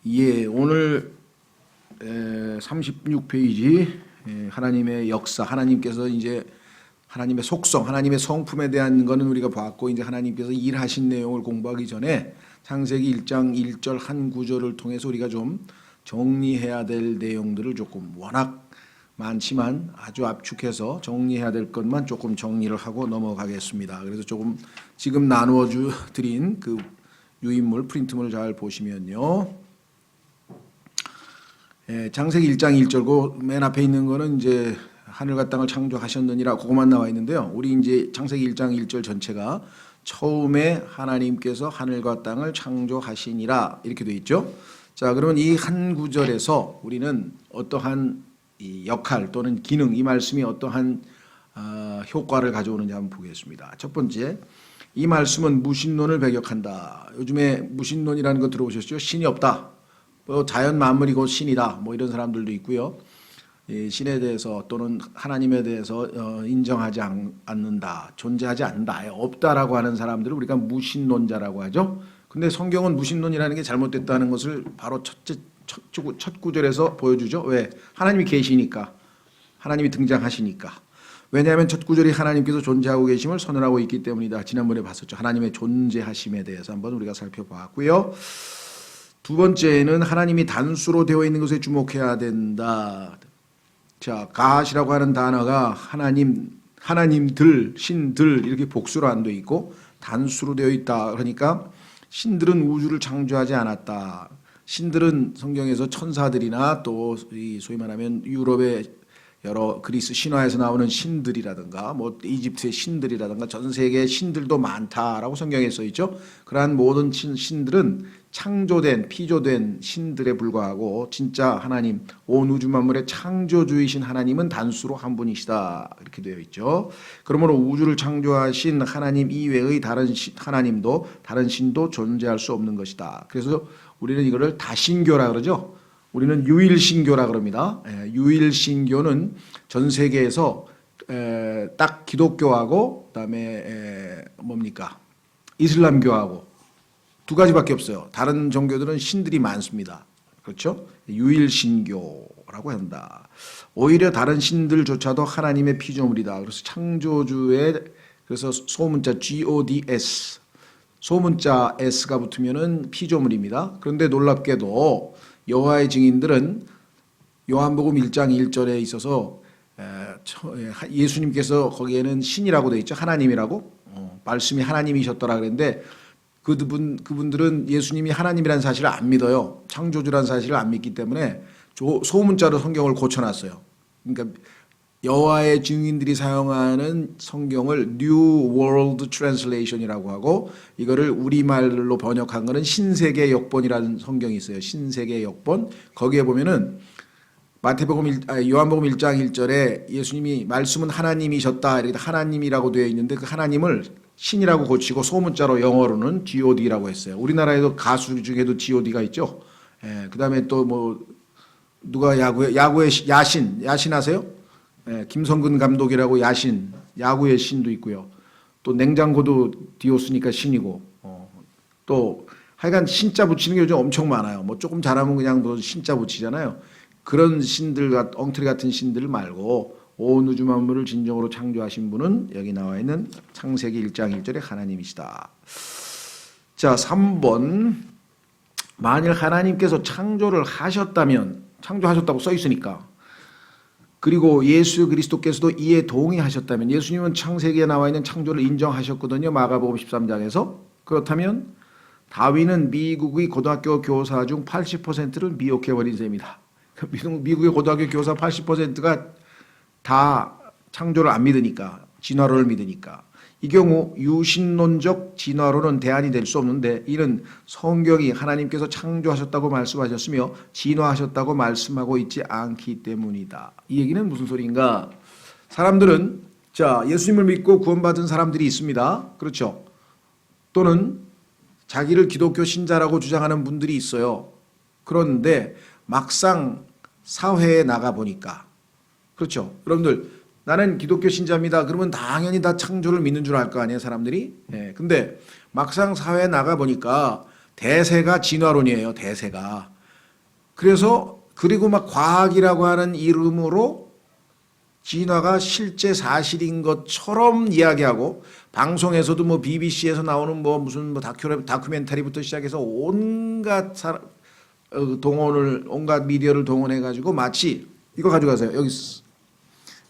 예, 오늘 36페이지 하나님의 역사, 하나님께서 이제 하나님의 속성, 하나님의 성품에 대한 거는 우리가 봤고, 이제 하나님께서 일하신 내용을 공부하기 전에 창세기 1장 1절 한 구절을 통해서 우리가 좀 정리해야 될 내용들을 조금 워낙 많지만 아주 압축해서 정리해야 될 것만 조금 정리를 하고 넘어가겠습니다. 그래서 조금 지금 나누어 드린 그 유인물 프린트물을 잘 보시면요. 창세기 1장 1절고 맨 앞에 있는 거는 이제 하늘과 땅을 창조하셨느니라 그것만 나와 있는데요. 우리 이제 창세기 1장 1절 전체가 처음에 하나님께서 하늘과 땅을 창조하시니라 이렇게 돼 있죠. 자, 그러면 이 한 구절에서 우리는 어떠한 이 역할 또는 기능, 이 말씀이 어떠한 효과를 가져오는지 한번 보겠습니다. 첫 번째, 이 말씀은 무신론을 배격한다. 요즘에 무신론이라는 거 들어보셨죠? 신이 없다. 자연 만물이 곧 신이다. 뭐 이런 사람들도 있고요. 신에 대해서 또는 하나님에 대해서 인정하지 않는다. 존재하지 않는다. 없다라고 하는 사람들을 우리가 무신론자라고 하죠. 근데 성경은 무신론이라는 게 잘못됐다는 것을 바로 첫 구절에서 보여주죠. 왜? 하나님이 계시니까. 하나님이 등장하시니까. 왜냐하면 첫 구절이 하나님께서 존재하고 계심을 선언하고 있기 때문이다. 지난번에 봤었죠. 하나님의 존재하심에 대해서 한번 우리가 살펴봤고요. 두 번째는 하나님이 단수로 되어 있는 것에 주목해야 된다. 자, 가시라고 하는 단어가 하나님들, 신들 이렇게 복수로 안 되어 있고 단수로 되어 있다. 그러니까 신들은 우주를 창조하지 않았다. 신들은 성경에서 천사들이나 또 소위 말하면 유럽의 여러 그리스 신화에서 나오는 신들이라든가 뭐 이집트의 신들이라든가 전 세계의 신들도 많다라고 성경에 써 있죠. 그러한 모든 신들은 창조된 피조된 신들에 불과하고 진짜 하나님 온 우주 만물의 창조주이신 하나님은 단수로 한 분이시다 이렇게 되어 있죠. 그러므로 우주를 창조하신 하나님 이외의 다른 하나님도 다른 신도 존재할 수 없는 것이다. 그래서 우리는 이거를 다신교라 그러죠. 우리는 유일신교라 그럽니다. 유일신교는 전 세계에서 딱 기독교하고 그다음에 뭡니까? 이슬람교하고 두 가지밖에 없어요. 다른 종교들은 신들이 많습니다. 그렇죠? 유일신교라고 한다. 오히려 다른 신들조차도 하나님의 피조물이다. 그래서 창조주의 그래서 소문자 GODS 소문자 S가 붙으면은 피조물입니다. 그런데 놀랍게도 여호와의 증인들은 요한복음 1장 1절에 있어서 예수님께서 거기에는 신이라고 되어 있죠. 하나님이라고 말씀이 하나님이셨더라 그랬는데 그분들은 예수님이 하나님이라는 사실을 안 믿어요. 창조주라는 사실을 안 믿기 때문에 소문자로 성경을 고쳐놨어요. 그러니까 여호와의 증인들이 사용하는 성경을 New World Translation이라고 하고 이거를 우리말로 번역한 거는 신세계 역본이라는 성경이 있어요. 신세계 역본. 거기에 보면은 요한복음 1장 1절에 예수님이 말씀은 하나님이셨다 이렇게 하나님이라고 되어 있는데 그 하나님을 신이라고 고치고 소문자로 영어로는 GOD라고 했어요. 우리나라에도 가수 중에도 GOD가 있죠. 그다음에 또 뭐 누가 야구의 야신 아세요? 김성근 감독이라고 야구의 신도 있고요. 또 냉장고도 디오스니까 신이고, 또 하여간 신자 붙이는 게 요즘 엄청 많아요. 뭐 조금 잘하면 그냥 뭐 신자 붙이잖아요. 그런 신들, 엉터리 같은 신들 말고 온 우주 만물을 진정으로 창조하신 분은 여기 나와 있는 창세기 1장 1절에 하나님이시다. 자, 3번. 만일 하나님께서 창조를 하셨다면, 창조하셨다고 써 있으니까, 그리고 예수 그리스도께서도 이에 동의하셨다면 예수님은 창세기에 나와 있는 창조를 인정하셨거든요. 마가복음 13장에서. 그렇다면 다윈은 미국의 고등학교 교사 중 80%를 미혹해버린 셈이다. 미국의 고등학교 교사 80%가 다 창조를 안 믿으니까 진화론을 믿으니까 이 경우 유신론적 진화론은 대안이 될 수 없는데 이는 성경이 하나님께서 창조하셨다고 말씀하셨으며 진화하셨다고 말씀하고 있지 않기 때문이다. 이 얘기는 무슨 소리인가? 사람들은 자 예수님을 믿고 구원받은 사람들이 있습니다. 그렇죠? 또는 자기를 기독교 신자라고 주장하는 분들이 있어요. 그런데 막상 사회에 나가 보니까 그렇죠? 여러분들 나는 기독교 신자입니다. 그러면 당연히 다 창조를 믿는 줄 알 거 아니에요, 사람들이? 근데 막상 사회에 나가 보니까 대세가 진화론이에요, 대세가. 그래서 그리고 막 과학이라고 하는 이름으로 진화가 실제 사실인 것처럼 이야기하고 방송에서도 뭐 BBC에서 나오는 뭐 무슨 뭐 다큐멘터리부터 시작해서 온갖 온갖 미디어를 동원해 가지고 마치 이거 가져가세요. 여기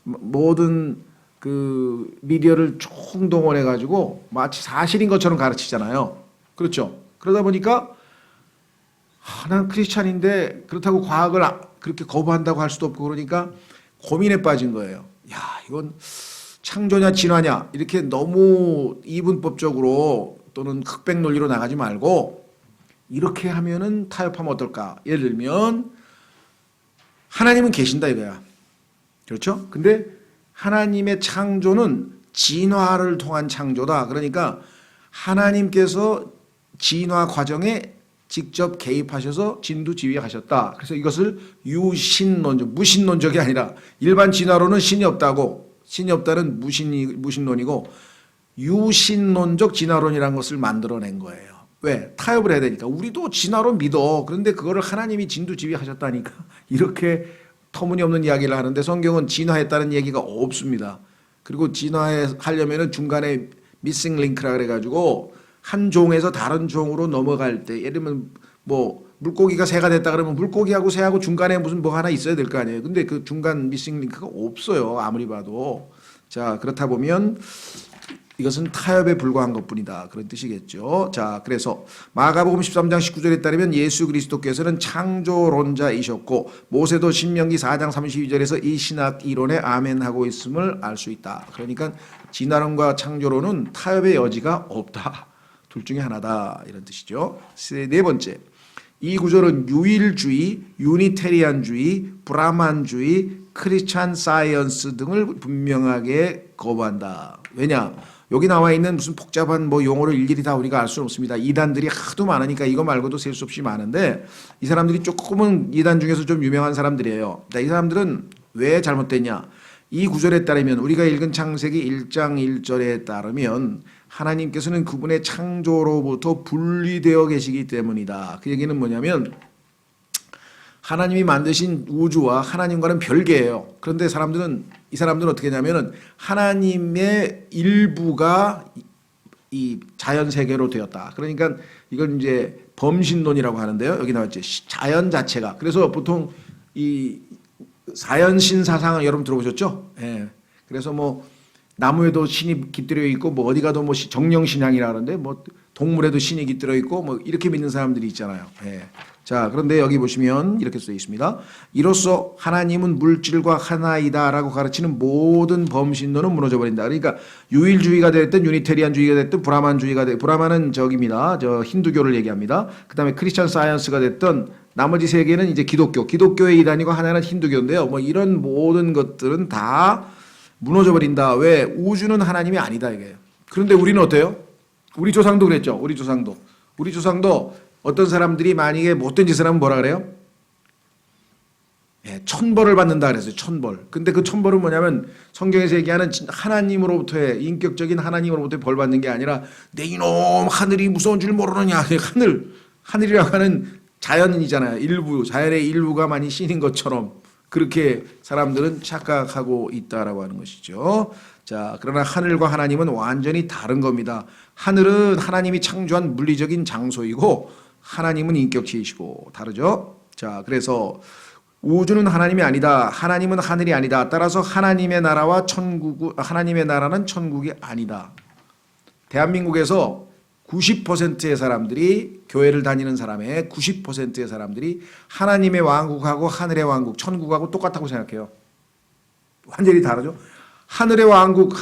모든 그 미디어를 총동원해 가지고 마치 사실인 것처럼 가르치잖아요. 그렇죠? 그러다 보니까 난 크리스찬인데 그렇다고 과학을 그렇게 거부한다고 할 수도 없고 그러니까 고민에 빠진 거예요. 야, 이건 창조냐 진화냐 이렇게 너무 이분법적으로 또는 흑백 논리로 나가지 말고 이렇게 하면은 타협하면 어떨까? 예를 들면 하나님은 계신다 이거야. 그렇죠? 근데 하나님의 창조는 진화를 통한 창조다. 그러니까 하나님께서 진화 과정에 직접 개입하셔서 진두지휘하셨다. 그래서 이것을 유신론적, 무신론적이 아니라 일반 진화론은 신이 없다고, 신이 없다는 무신론이고 유신론적 진화론이라는 것을 만들어낸 거예요. 왜? 타협을 해야 되니까. 우리도 진화론 믿어. 그런데 그거를 하나님이 진두지휘하셨다니까 이렇게 터무니없는 이야기를 하는데 성경은 진화했다는 얘기가 없습니다. 그리고 진화하려면 중간에 미싱 링크라 그래가지고 한 종에서 다른 종으로 넘어갈 때 예를 들면 뭐 물고기가 새가 됐다 그러면 물고기하고 새하고 중간에 무슨 뭐 하나 있어야 될 거 아니에요. 근데 그 중간 미싱 링크가 없어요. 아무리 봐도. 자, 그렇다 보면 이것은 타협에 불과한 것뿐이다. 그런 뜻이겠죠. 자, 그래서 마가복음 13장 19절에 따르면 예수 그리스도께서는 창조론자이셨고 모세도 신명기 4장 32절에서 이 신학 이론에 아멘하고 있음을 알 수 있다. 그러니까 진화론과 창조론은 타협의 여지가 없다. 둘 중에 하나다. 이런 뜻이죠. 네 번째. 이 구절은 유일주의, 유니테리안주의, 브라만주의, 크리스찬 사이언스 등을 분명하게 거부한다. 왜냐? 여기 나와 있는 무슨 복잡한 뭐 용어를 일일이 다 우리가 알 수는 없습니다. 이단들이 하도 많으니까 이거 말고도 셀 수 없이 많은데 이 사람들이 조금은 이단 중에서 좀 유명한 사람들이에요. 이 사람들은 왜 잘못됐냐? 이 구절에 따르면 우리가 읽은 창세기 1장 1절에 따르면 하나님께서는 그분의 창조로부터 분리되어 계시기 때문이다. 그 얘기는 뭐냐면 하나님이 만드신 우주와 하나님과는 별개예요. 그런데 이 사람들은 어떻게 하냐면은 하나님의 일부가 이 자연 세계로 되었다. 그러니까 이건 이제 범신론이라고 하는데요. 여기 나왔죠. 자연 자체가. 그래서 보통 이 사연신 사상을 여러분 들어보셨죠? 예. 그래서 뭐 나무에도 신이 깃들어 있고 뭐 어디 가도 뭐 정령신앙이라 하는데 뭐 동물에도 신이 깃들어 있고 뭐 이렇게 믿는 사람들이 있잖아요. 예. 자, 그런데 여기 보시면 이렇게 써 있습니다. 이로써 하나님은 물질과 하나이다라고 가르치는 모든 범신론은 무너져 버린다. 그러니까 유일주의가 됐든 유니테리안주의가 됐든 브라만주의가 됐든 브라만은 저기입니다. 저 힌두교를 얘기합니다. 그다음에 크리스천 사이언스가 됐든 나머지 세 개는 이제 기독교의 이단이고 하나는 힌두교인데요. 뭐 이런 모든 것들은 다 무너져 버린다. 왜? 우주는 하나님이 아니다 이게요. 그런데 우리는 어때요? 우리 조상도 그랬죠. 우리 조상도 어떤 사람들이 만약에 못된 짓을 하면 뭐라 그래요? 예, 천벌을 받는다 그랬어요. 천벌. 근데 그 천벌은 뭐냐면 성경에서 얘기하는 하나님으로부터의 인격적인 하나님으로부터의 벌 받는 게 아니라 내 이놈 하늘이 무서운 줄 모르느냐. 하늘이라고 하는 자연이잖아요. 자연의 일부가 많이 신인 것처럼 그렇게 사람들은 착각하고 있다라고 하는 것이죠. 자, 그러나 하늘과 하나님은 완전히 다른 겁니다. 하늘은 하나님이 창조한 물리적인 장소이고 하나님은 인격체이시고 다르죠. 자, 그래서 우주는 하나님이 아니다. 하나님은 하늘이 아니다. 따라서 하나님의 나라는 천국이 아니다. 대한민국에서 90%의 사람들이 교회를 다니는 사람의 90%의 사람들이 하나님의 왕국하고 하늘의 왕국, 천국하고 똑같다고 생각해요. 완전히 다르죠. 하늘의 왕국,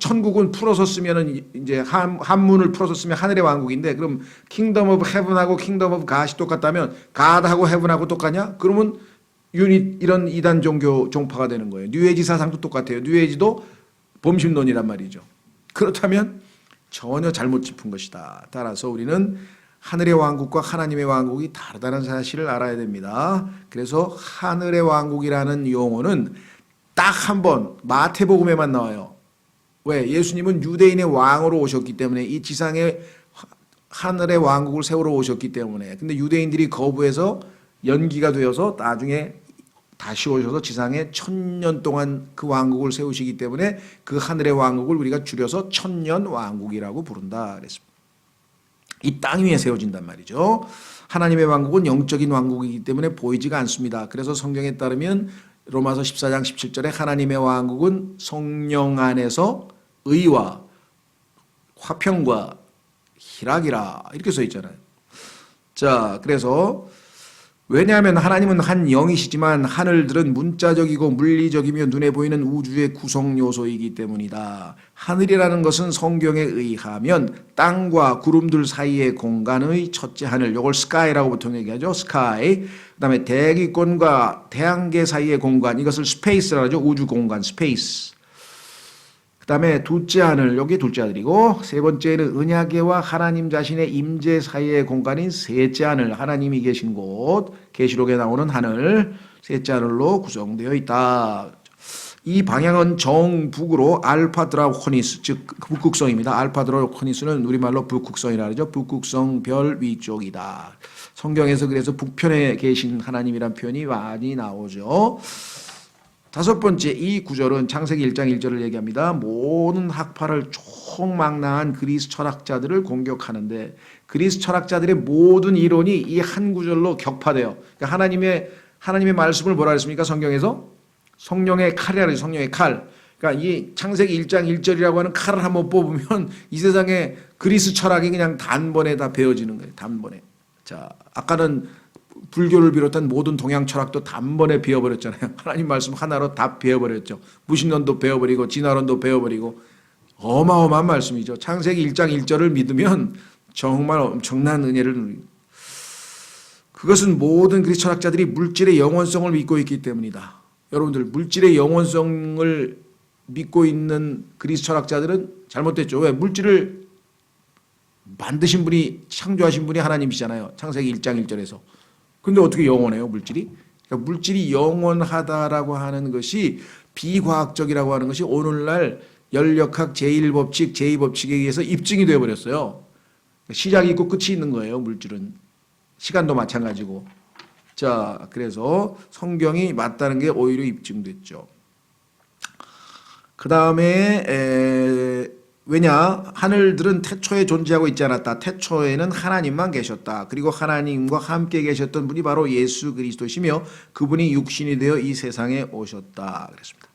천국은 풀어서 쓰면은 이제 한문을 풀어서 쓰면 하늘의 왕국인데 그럼 킹덤 오브 헤븐하고 킹덤 오브 갓이 똑같다면 갓하고 헤븐하고 똑같냐? 그러면 이런 이단 종교 종파가 되는 거예요. 뉴에이지 사상도 똑같아요. 뉴에이지도 범신론이란 말이죠. 그렇다면 전혀 잘못 짚은 것이다. 따라서 우리는 하늘의 왕국과 하나님의 왕국이 다르다는 사실을 알아야 됩니다. 그래서 하늘의 왕국이라는 용어는 딱 한 번 마태복음에만 나와요. 왜? 예수님은 유대인의 왕으로 오셨기 때문에 이 지상에 하늘의 왕국을 세우러 오셨기 때문에. 근데 유대인들이 거부해서 연기가 되어서 나중에 다시 오셔서 지상에 1000년 동안 그 왕국을 세우시기 때문에 그 하늘의 왕국을 우리가 줄여서 천년왕국이라고 부른다 그랬습니다. 이 땅 위에 세워진단 말이죠. 하나님의 왕국은 영적인 왕국이기 때문에 보이지가 않습니다. 그래서 성경에 따르면 로마서 14장 17절에 하나님의 왕국은 성령 안에서 의와 화평과 희락이라 이렇게 써 있잖아요. 자, 그래서 왜냐하면 하나님은 한 영이시지만 하늘들은 문자적이고 물리적이며 눈에 보이는 우주의 구성 요소이기 때문이다. 하늘이라는 것은 성경에 의하면 땅과 구름들 사이의 공간의 첫째 하늘, 이걸 스카이라고 보통 얘기하죠. 스카이. 그다음에 대기권과 태양계 사이의 공간, 이것을 스페이스라고 하죠. 우주 공간, 스페이스. 그다음에 둘째 하늘, 여기 둘째 하늘이고, 세 번째는 은하계와 하나님 자신의 임재 사이의 공간인 셋째 하늘, 하나님이 계신 곳, 계시록에 나오는 하늘, 셋째 하늘로 구성되어 있다. 이 방향은 정북으로 알파 드라코니스, 즉 북극성입니다. 알파 드라코니스는 우리말로 북극성이라 그러죠. 북극성 별 위쪽이다. 성경에서 그래서 북편에 계신 하나님이란 표현이 많이 나오죠. 다섯 번째, 이 구절은 창세기 1장 1절을 얘기합니다. 모든 학파를 총망라한 그리스 철학자들을 공격하는데 그리스 철학자들의 모든 이론이 이 한 구절로 격파돼요. 그러니까 하나님의 말씀을 뭐라 했습니까? 성경에서 성령의 칼이라 그러죠. 성령의 칼. 그러니까 이 창세기 1장 1절이라고 하는 칼을 한번 뽑으면 이 세상에 그리스 철학이 그냥 단번에 다 베어지는 거예요. 단번에. 자, 아까는 불교를 비롯한 모든 동양 철학도 단번에 베어버렸잖아요. 하나님 말씀 하나로 다 베어버렸죠. 무신론도 베어버리고 진화론도 베어버리고 어마어마한 말씀이죠. 창세기 1장 1절을 믿으면 정말 엄청난 은혜를 누립니다. 그것은 모든 그리스 철학자들이 물질의 영원성을 믿고 있기 때문이다. 여러분들 물질의 영원성을 믿고 있는 그리스 철학자들은 잘못됐죠. 왜? 물질을 만드신 분이 창조하신 분이 하나님이시잖아요. 창세기 1장 1절에서. 근데 어떻게 영원해요, 물질이? 그러니까 물질이 영원하다라고 하는 것이 비과학적이라고 하는 것이 오늘날 연력학 제1법칙, 제2법칙에 의해서 입증이 되어버렸어요. 시작이 있고 끝이 있는 거예요, 물질은. 시간도 마찬가지고. 자, 그래서 성경이 맞다는 게 오히려 입증됐죠. 그 다음에 왜냐? 하늘들은 태초에 존재하고 있지 않았다. 태초에는 하나님만 계셨다. 그리고 하나님과 함께 계셨던 분이 바로 예수 그리스도시며 그분이 육신이 되어 이 세상에 오셨다. 그랬습니다.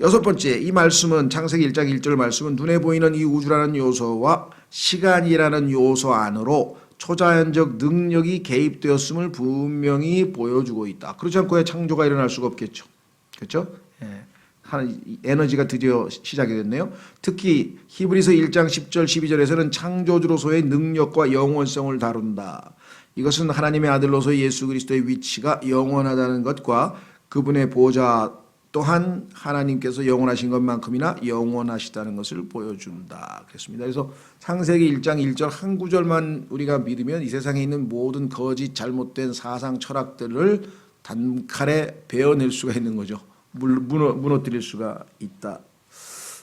여섯 번째, 이 말씀은 창세기 1장 1절 말씀은 눈에 보이는 이 우주라는 요소와 시간이라는 요소 안으로 초자연적 능력이 개입되었음을 분명히 보여주고 있다. 그렇지 않고 창조가 일어날 수가 없겠죠. 그렇죠? 예. 에너지가 드디어 시작이 됐네요. 특히 히브리서 1장 10절 12절에서는 창조주로서의 능력과 영원성을 다룬다. 이것은 하나님의 아들로서 예수 그리스도의 위치가 영원하다는 것과 그분의 보좌 또한 하나님께서 영원하신 것만큼이나 영원하시다는 것을 보여준다. 그랬습니다. 그래서 창세기 1장 1절 한 구절만 우리가 믿으면 이 세상에 있는 모든 거짓 잘못된 사상 철학들을 단칼에 베어낼 수가 있는 거죠. 무너뜨릴 수가 있다.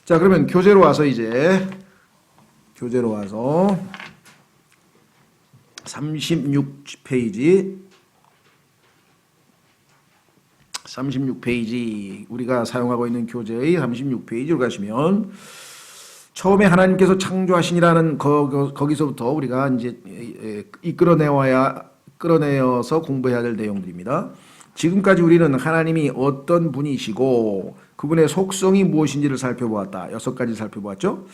자, 그러면 교재로 와서 36페이지 우리가 사용하고 있는 교재의 36페이지로 가시면 처음에 하나님께서 창조하시니라는 거기서부터 우리가 이제 끌어내어서 공부해야 될 내용들입니다. 지금까지 우리는 하나님이 어떤 분이시고 그분의 속성이 무엇인지를 살펴보았다. 6가지 살펴보았죠.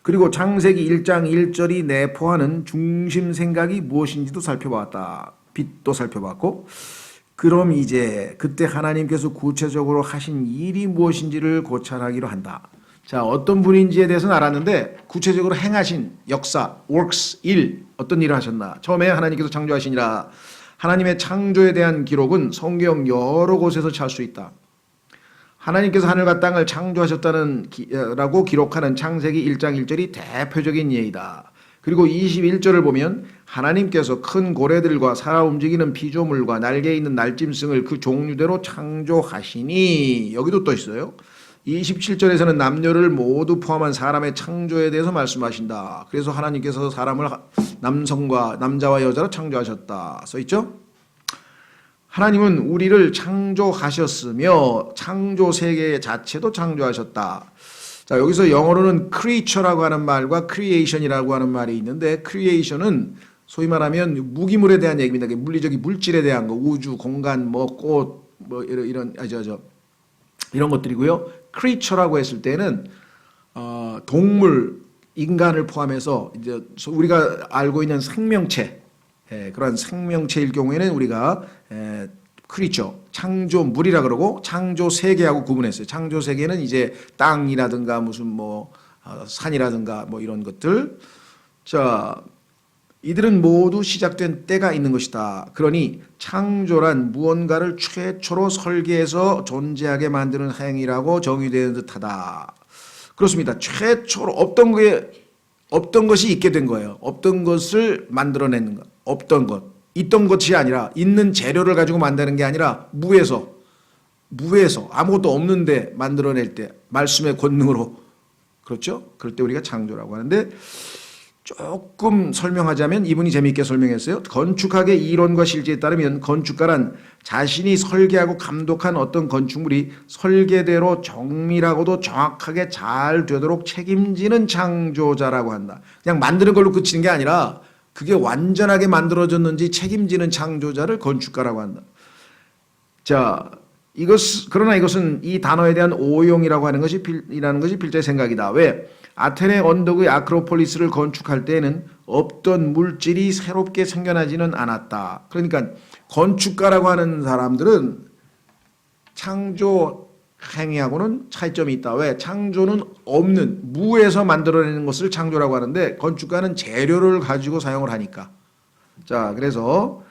그리고 창세기 1장 1절이 내포하는 중심 생각이 무엇인지도 살펴보았다. 빛도 살펴봤고 그럼 이제 그때 하나님께서 구체적으로 하신 일이 무엇인지를 고찰하기로 한다. 자, 어떤 분인지에 대해서는 알았는데 구체적으로 행하신 역사, works, 일, 어떤 일을 하셨나. 처음에 하나님께서 창조하시니라. 하나님의 창조에 대한 기록은 성경 여러 곳에서 찾을 수 있다. 하나님께서 하늘과 땅을 창조하셨다는 라고 기록하는 창세기 1장 1절이 대표적인 예이다. 그리고 21절을 보면 하나님께서 큰 고래들과 살아 움직이는 피조물과 날개 있는 날짐승을 그 종류대로 창조하시니 여기도 또 있어요. 27절에서는 남녀를 모두 포함한 사람의 창조에 대해서 말씀하신다. 그래서 하나님께서 사람을 남자와 여자로 창조하셨다. 써있죠? 하나님은 우리를 창조하셨으며 창조 세계 자체도 창조하셨다. 자, 여기서 영어로는 creature라고 하는 말과 creation이라고 하는 말이 있는데 creation은 소위 말하면 무기물에 대한 얘기입니다. 물리적인 물질에 대한 거, 우주, 공간, 뭐 꽃, 뭐 이런 이런 것들이고요. creature라고 했을 때는 동물, 인간을 포함해서 이제 우리가 알고 있는 생명체, 그런 생명체일 경우에는 우리가 creature, 창조물이라 그러고 창조 세계하고 구분했어요. 창조 세계는 이제 땅이라든가 무슨 뭐 산이라든가 뭐 이런 것들. 자, 이들은 모두 시작된 때가 있는 것이다. 그러니 창조란 무언가를 최초로 설계해서 존재하게 만드는 행위라고 정의되는 듯하다. 그렇습니다. 최초로 없던 것이 있게 된 거예요. 없던 것을 만들어내는 것. 없던 것. 있던 것이 아니라 있는 재료를 가지고 만드는 게 아니라 무에서 아무것도 없는데 만들어낼 때 말씀의 권능으로, 그렇죠? 그럴 때 우리가 창조라고 하는데, 조금 설명하자면 이분이 재미있게 설명했어요. 건축학의 이론과 실제에 따르면 건축가란 자신이 설계하고 감독한 어떤 건축물이 설계대로 정밀하고도 정확하게 잘 되도록 책임지는 창조자라고 한다. 그냥 만드는 걸로 그치는 게 아니라 그게 완전하게 만들어졌는지 책임지는 창조자를 건축가라고 한다. 자, 그러나 이것은 이 단어에 대한 오용이라고 하는 것이 필자의 생각이다. 왜? 아테네 언덕의 아크로폴리스를 건축할 때에는 없던 물질이 새롭게 생겨나지는 않았다. 그러니까 건축가라고 하는 사람들은 창조 행위하고는 차이점이 있다. 왜? 창조는 없는 무에서 만들어내는 것을 창조라고 하는데 건축가는 재료를 가지고 사용을 하니까. 자, 그래서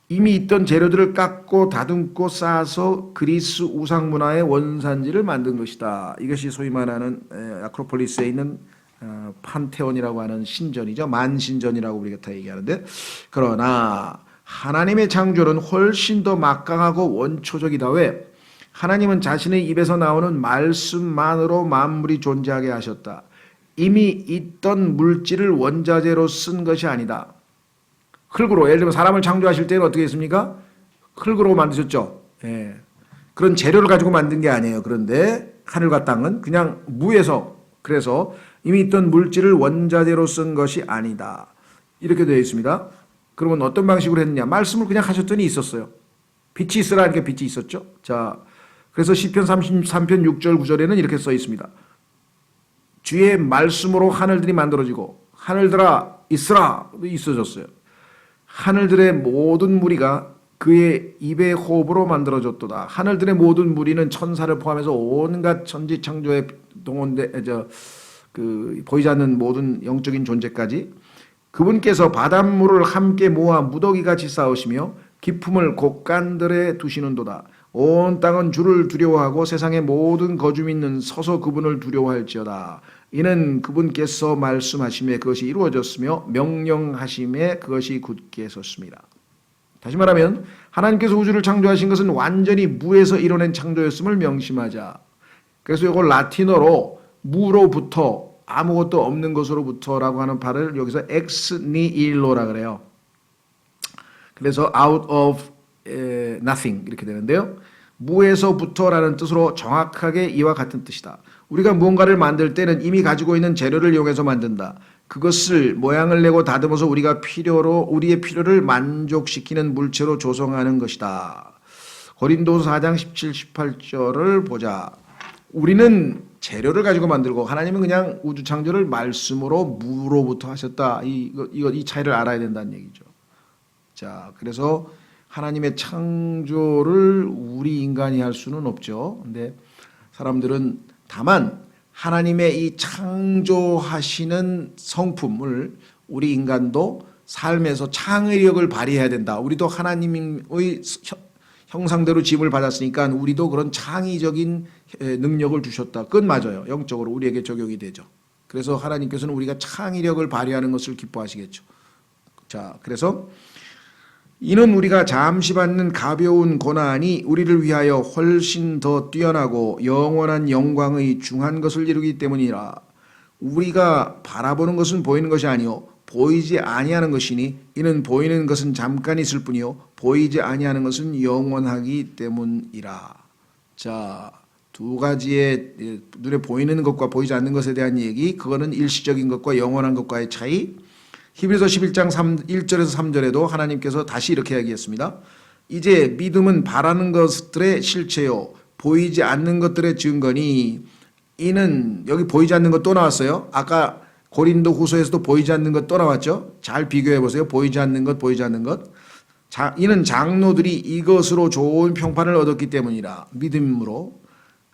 이미 있던 재료들을 깎고 다듬고 쌓아서 그리스 우상 문화의 원산지를 만든 것이다. 이것이 소위 말하는 아크로폴리스에 있는 판테온이라고 하는 신전이죠. 만신전이라고 우리가 다 얘기하는데, 그러나 하나님의 창조는 훨씬 더 막강하고 원초적이다. 왜? 하나님은 자신의 입에서 나오는 말씀만으로 만물이 존재하게 하셨다. 이미 있던 물질을 원자재로 쓴 것이 아니다. 흙으로, 예를 들면 사람을 창조하실 때는 어떻게 했습니까? 흙으로 만드셨죠. 예. 그런 재료를 가지고 만든 게 아니에요. 그런데 하늘과 땅은 그냥 무에서, 그래서 이미 있던 물질을 원자재로 쓴 것이 아니다. 이렇게 되어 있습니다. 그러면 어떤 방식으로 했느냐? 말씀을 그냥 하셨더니 있었어요. 빛이 있으라니까 빛이 있었죠. 자, 그래서 시편 33편 6절 9절에는 이렇게 써 있습니다. 주의 말씀으로 하늘들이 만들어지고 하늘들아 있으라 있어졌어요. 하늘들의 모든 무리가 그의 입의 호흡으로 만들어졌도다. 하늘들의 모든 무리는 천사를 포함해서 온갖 천지 창조에 보이지 않는 모든 영적인 존재까지 그분께서 바닷물을 함께 모아 무더기같이 쌓으시며 기품을 곳간들에 두시는도다. 온 땅은 주를 두려워하고 세상의 모든 거주민은 서서 그분을 두려워할지어다. 이는 그분께서 말씀하심에 그것이 이루어졌으며 명령하심에 그것이 굳게 섰습니다. 다시 말하면 하나님께서 우주를 창조하신 것은 완전히 무에서 이뤄낸 창조였음을 명심하자. 그래서 이걸 라틴어로 무로부터, 아무것도 없는 것으로부터라고 하는 말을 여기서 ex nihillo라 그래요. 그래서 out of nothing 이렇게 되는데요. 무에서부터라는 뜻으로 정확하게 이와 같은 뜻이다. 우리가 무언가를 만들 때는 이미 가지고 있는 재료를 이용해서 만든다. 그것을 모양을 내고 다듬어서 우리의 필요를 만족시키는 물체로 조성하는 것이다. 고린도서 4장 17, 18절을 보자. 우리는 재료를 가지고 만들고 하나님은 그냥 우주 창조를 말씀으로 무로부터 하셨다. 이 차이를 알아야 된다는 얘기죠. 자, 그래서 하나님의 창조를 우리 인간이 할 수는 없죠. 근데 사람들은 다만 하나님의 이 창조하시는 성품을 우리 인간도 삶에서 창의력을 발휘해야 된다. 우리도 하나님의 형상대로 지음을 받았으니까 우리도 그런 창의적인 능력을 주셨다. 그건 맞아요. 영적으로 우리에게 적용이 되죠. 그래서 하나님께서는 우리가 창의력을 발휘하는 것을 기뻐하시겠죠. 자, 그래서 이는 우리가 잠시 받는 가벼운 고난이 우리를 위하여 훨씬 더 뛰어나고 영원한 영광의 중한 것을 이루기 때문이라. 우리가 바라보는 것은 보이는 것이 아니요 보이지 아니하는 것이니 이는 보이는 것은 잠깐 있을 뿐이요 보이지 아니하는 것은 영원하기 때문이라. 자, 두 가지의 눈에 보이는 것과 보이지 않는 것에 대한 얘기, 그거는 일시적인 것과 영원한 것과의 차이. 히브리서 11장 1절에서 3절에도 하나님께서 다시 이렇게 이야기했습니다. 이제 믿음은 바라는 것들의 실체요 보이지 않는 것들의 증거니 이는, 여기 보이지 않는 것 또 나왔어요. 아까 고린도 후서에서도 보이지 않는 것 또 나왔죠. 잘 비교해 보세요. 보이지 않는 것, 보이지 않는 것. 이는 장로들이 이것으로 좋은 평판을 얻었기 때문이라. 믿음으로.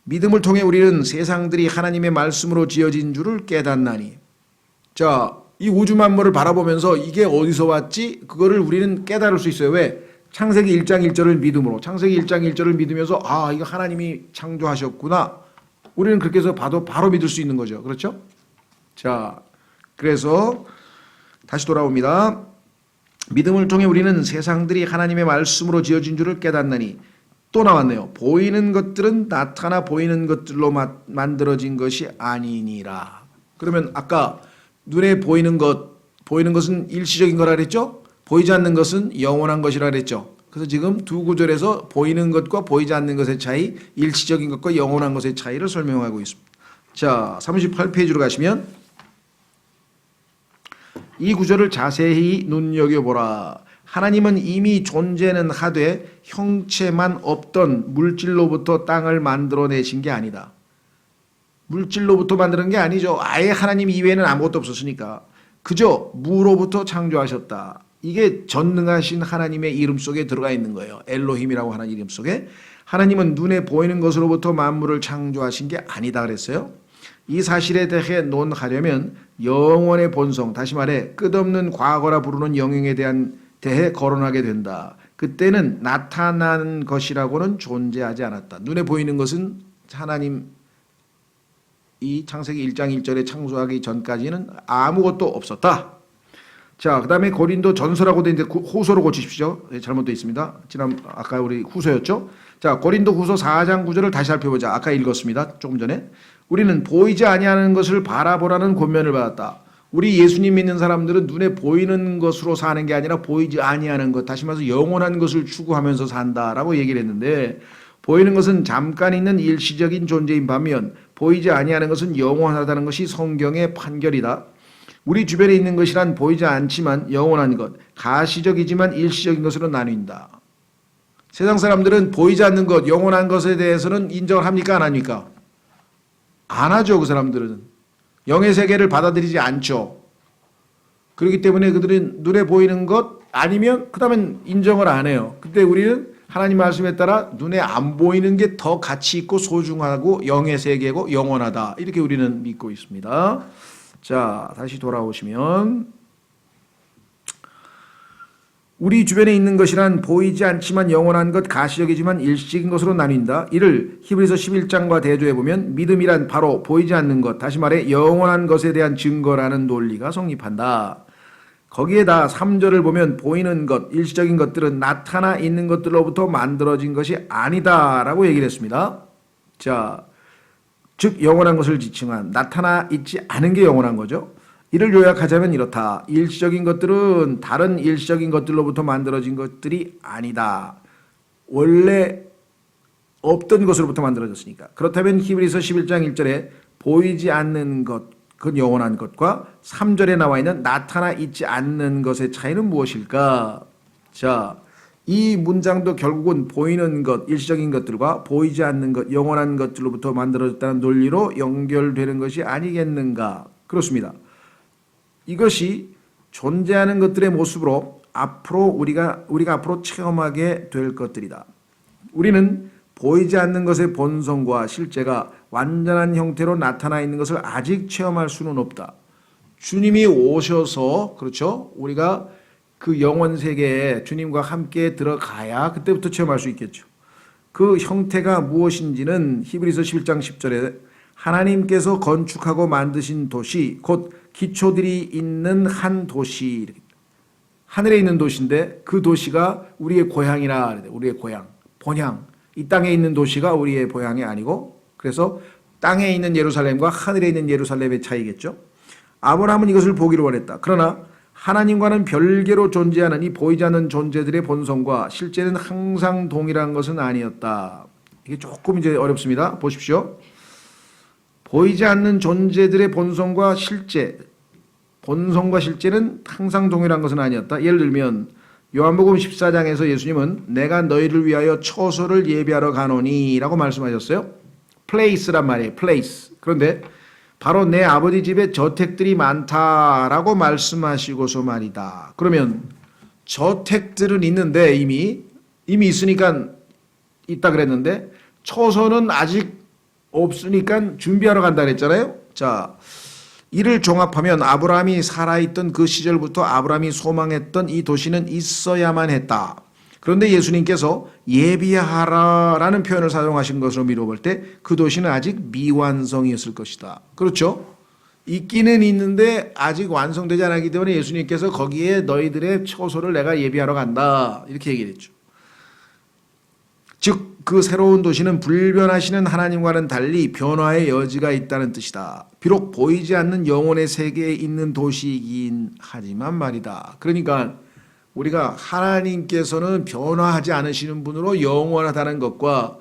믿음을 통해 우리는 세상들이 하나님의 말씀으로 지어진 줄을 깨닫나니. 자, 이 우주 만물을 바라보면서 이게 어디서 왔지? 그거를 우리는 깨달을 수 있어요. 왜? 창세기 1장 1절을 믿음으로. 창세기 1장 1절을 믿으면서 아, 이거 하나님이 창조하셨구나. 우리는 그렇게 해서 봐도 바로 믿을 수 있는 거죠. 그렇죠? 자, 그래서 다시 돌아옵니다. 믿음을 통해 우리는 세상들이 하나님의 말씀으로 지어진 줄을 깨닫나니. 또 나왔네요. 보이는 것들은 나타나 보이는 것들로 만들어진 것이 아니니라. 그러면 아까 눈에 보이는 것은 일시적인 거라 그랬죠? 보이지 않는 것은 영원한 것이라 그랬죠? 그래서 지금 두 구절에서 보이는 것과 보이지 않는 것의 차이, 일시적인 것과 영원한 것의 차이를 설명하고 있습니다. 자, 38페이지로 가시면 이 구절을 자세히 눈여겨보라. 하나님은 이미 존재는 하되 형체만 없던 물질로부터 땅을 만들어내신 게 아니다. 물질로부터 만드는 게 아니죠. 아예 하나님 이외에는 아무것도 없었으니까. 그저 무로부터 창조하셨다. 이게 전능하신 하나님의 이름 속에 들어가 있는 거예요. 엘로힘이라고 하는 이름 속에. 하나님은 눈에 보이는 것으로부터 만물을 창조하신 게 아니다 그랬어요. 이 사실에 대해 논하려면 영원의 본성, 다시 말해 끝없는 과거라 부르는 영역에 대해 거론하게 된다. 그때는 나타난 것이라고는 존재하지 않았다. 눈에 보이는 것은 하나님 이 창세기 1장 1절에 창조하기 전까지는 아무것도 없었다. 자, 그 다음에 고린도 전서라고 되어 있는데 후서로 고치십시오. 네, 잘못되어 있습니다. 아까 우리 후서였죠. 자, 고린도 후서 4장 9절을 다시 살펴보자. 아까 읽었습니다. 조금 전에. 우리는 보이지 아니하는 것을 바라보라는 권면을 받았다. 우리 예수님 믿는 사람들은 눈에 보이는 것으로 사는 게 아니라 보이지 아니하는 것, 다시 말해서 영원한 것을 추구하면서 산다라고 얘기를 했는데, 보이는 것은 잠깐 있는 일시적인 존재인 반면 보이지 아니하는 것은 영원하다는 것이 성경의 판결이다. 우리 주변에 있는 것이란 보이지 않지만 영원한 것, 가시적이지만 일시적인 것으로 나뉜다. 세상 사람들은 보이지 않는 것, 영원한 것에 대해서는 인정을 합니까? 안 합니까? 안 하죠. 그 사람들은. 영의 세계를 받아들이지 않죠. 그렇기 때문에 그들은 눈에 보이는 것 아니면 그 다음엔 인정을 안 해요. 그때 우리는 하나님 말씀에 따라 눈에 안 보이는 게 더 가치 있고 소중하고 영의 세계고 영원하다. 이렇게 우리는 믿고 있습니다. 자, 다시 돌아오시면 우리 주변에 있는 것이란 보이지 않지만 영원한 것, 가시적이지만 일시적인 것으로 나뉜다. 이를 히브리서 11장과 대조해 보면 믿음이란 바로 보이지 않는 것, 다시 말해 영원한 것에 대한 증거라는 논리가 성립한다. 거기에다 3절을 보면 보이는 것, 일시적인 것들은 나타나 있는 것들로부터 만들어진 것이 아니다라고 얘기를 했습니다. 자, 즉 영원한 것을 지칭한 나타나 있지 않은 게 영원한 거죠. 이를 요약하자면 이렇다. 일시적인 것들은 다른 일시적인 것들로부터 만들어진 것들이 아니다. 원래 없던 것으로부터 만들어졌으니까. 그렇다면 히브리서 11장 1절에 보이지 않는 것, 그건 영원한 것과 3절에 나와 있는 나타나 있지 않는 것의 차이는 무엇일까? 자, 이 문장도 결국은 보이는 것, 일시적인 것들과 보이지 않는 것, 영원한 것들로부터 만들어졌다는 논리로 연결되는 것이 아니겠는가? 그렇습니다. 이것이 존재하는 것들의 모습으로 앞으로 우리가 앞으로 체험하게 될 것들이다. 우리는 보이지 않는 것의 본성과 실제가 완전한 형태로 나타나 있는 것을 아직 체험할 수는 없다. 주님이 오셔서, 그렇죠? 우리가 그 영원 세계에 주님과 함께 들어가야 그때부터 체험할 수 있겠죠. 그 형태가 무엇인지는 히브리서 11장 10절에 하나님께서 건축하고 만드신 도시, 곧 기초들이 있는 한 도시, 하늘에 있는 도시인데 그 도시가 우리의 고향이라, 우리의 고향, 본향. 이 땅에 있는 도시가 우리의 고향이 아니고, 그래서 땅에 있는 예루살렘과 하늘에 있는 예루살렘의 차이겠죠. 아브라함은 이것을 보기를 원했다. 그러나 하나님과는 별개로 존재하는 이 보이지 않는 존재들의 본성과 실제는 항상 동일한 것은 아니었다. 이게 조금 이제 어렵습니다. 보십시오. 보이지 않는 존재들의 본성과 실제는 항상 동일한 것은 아니었다. 예를 들면 요한복음 14장에서 예수님은 내가 너희를 위하여 처소를 예비하러 가노니 라고 말씀하셨어요. place란 말이에요. place. 그런데 바로 내 아버지 집에 저택들이 많다라고 말씀하시고서 말이다. 그러면 저택들은 있는데 이미 있으니까 있다 그랬는데 처소는 아직 없으니까 준비하러 간다 그랬잖아요. 자, 이를 종합하면 아브라함이 살아있던 그 시절부터 아브라함이 소망했던 이 도시는 있어야만 했다. 그런데 예수님께서 예비하라라는 표현을 사용하신 것으로 미뤄볼 때 그 도시는 아직 미완성이었을 것이다. 그렇죠? 있기는 있는데 아직 완성되지 않았기 때문에 예수님께서 거기에 너희들의 처소를 내가 예비하러 간다. 이렇게 얘기했죠. 즉 그 새로운 도시는 불변하시는 하나님과는 달리 변화의 여지가 있다는 뜻이다. 비록 보이지 않는 영혼의 세계에 있는 도시이긴 하지만 말이다. 그러니까 우리가 하나님께서는 변화하지 않으시는 분으로 영원하다는 것과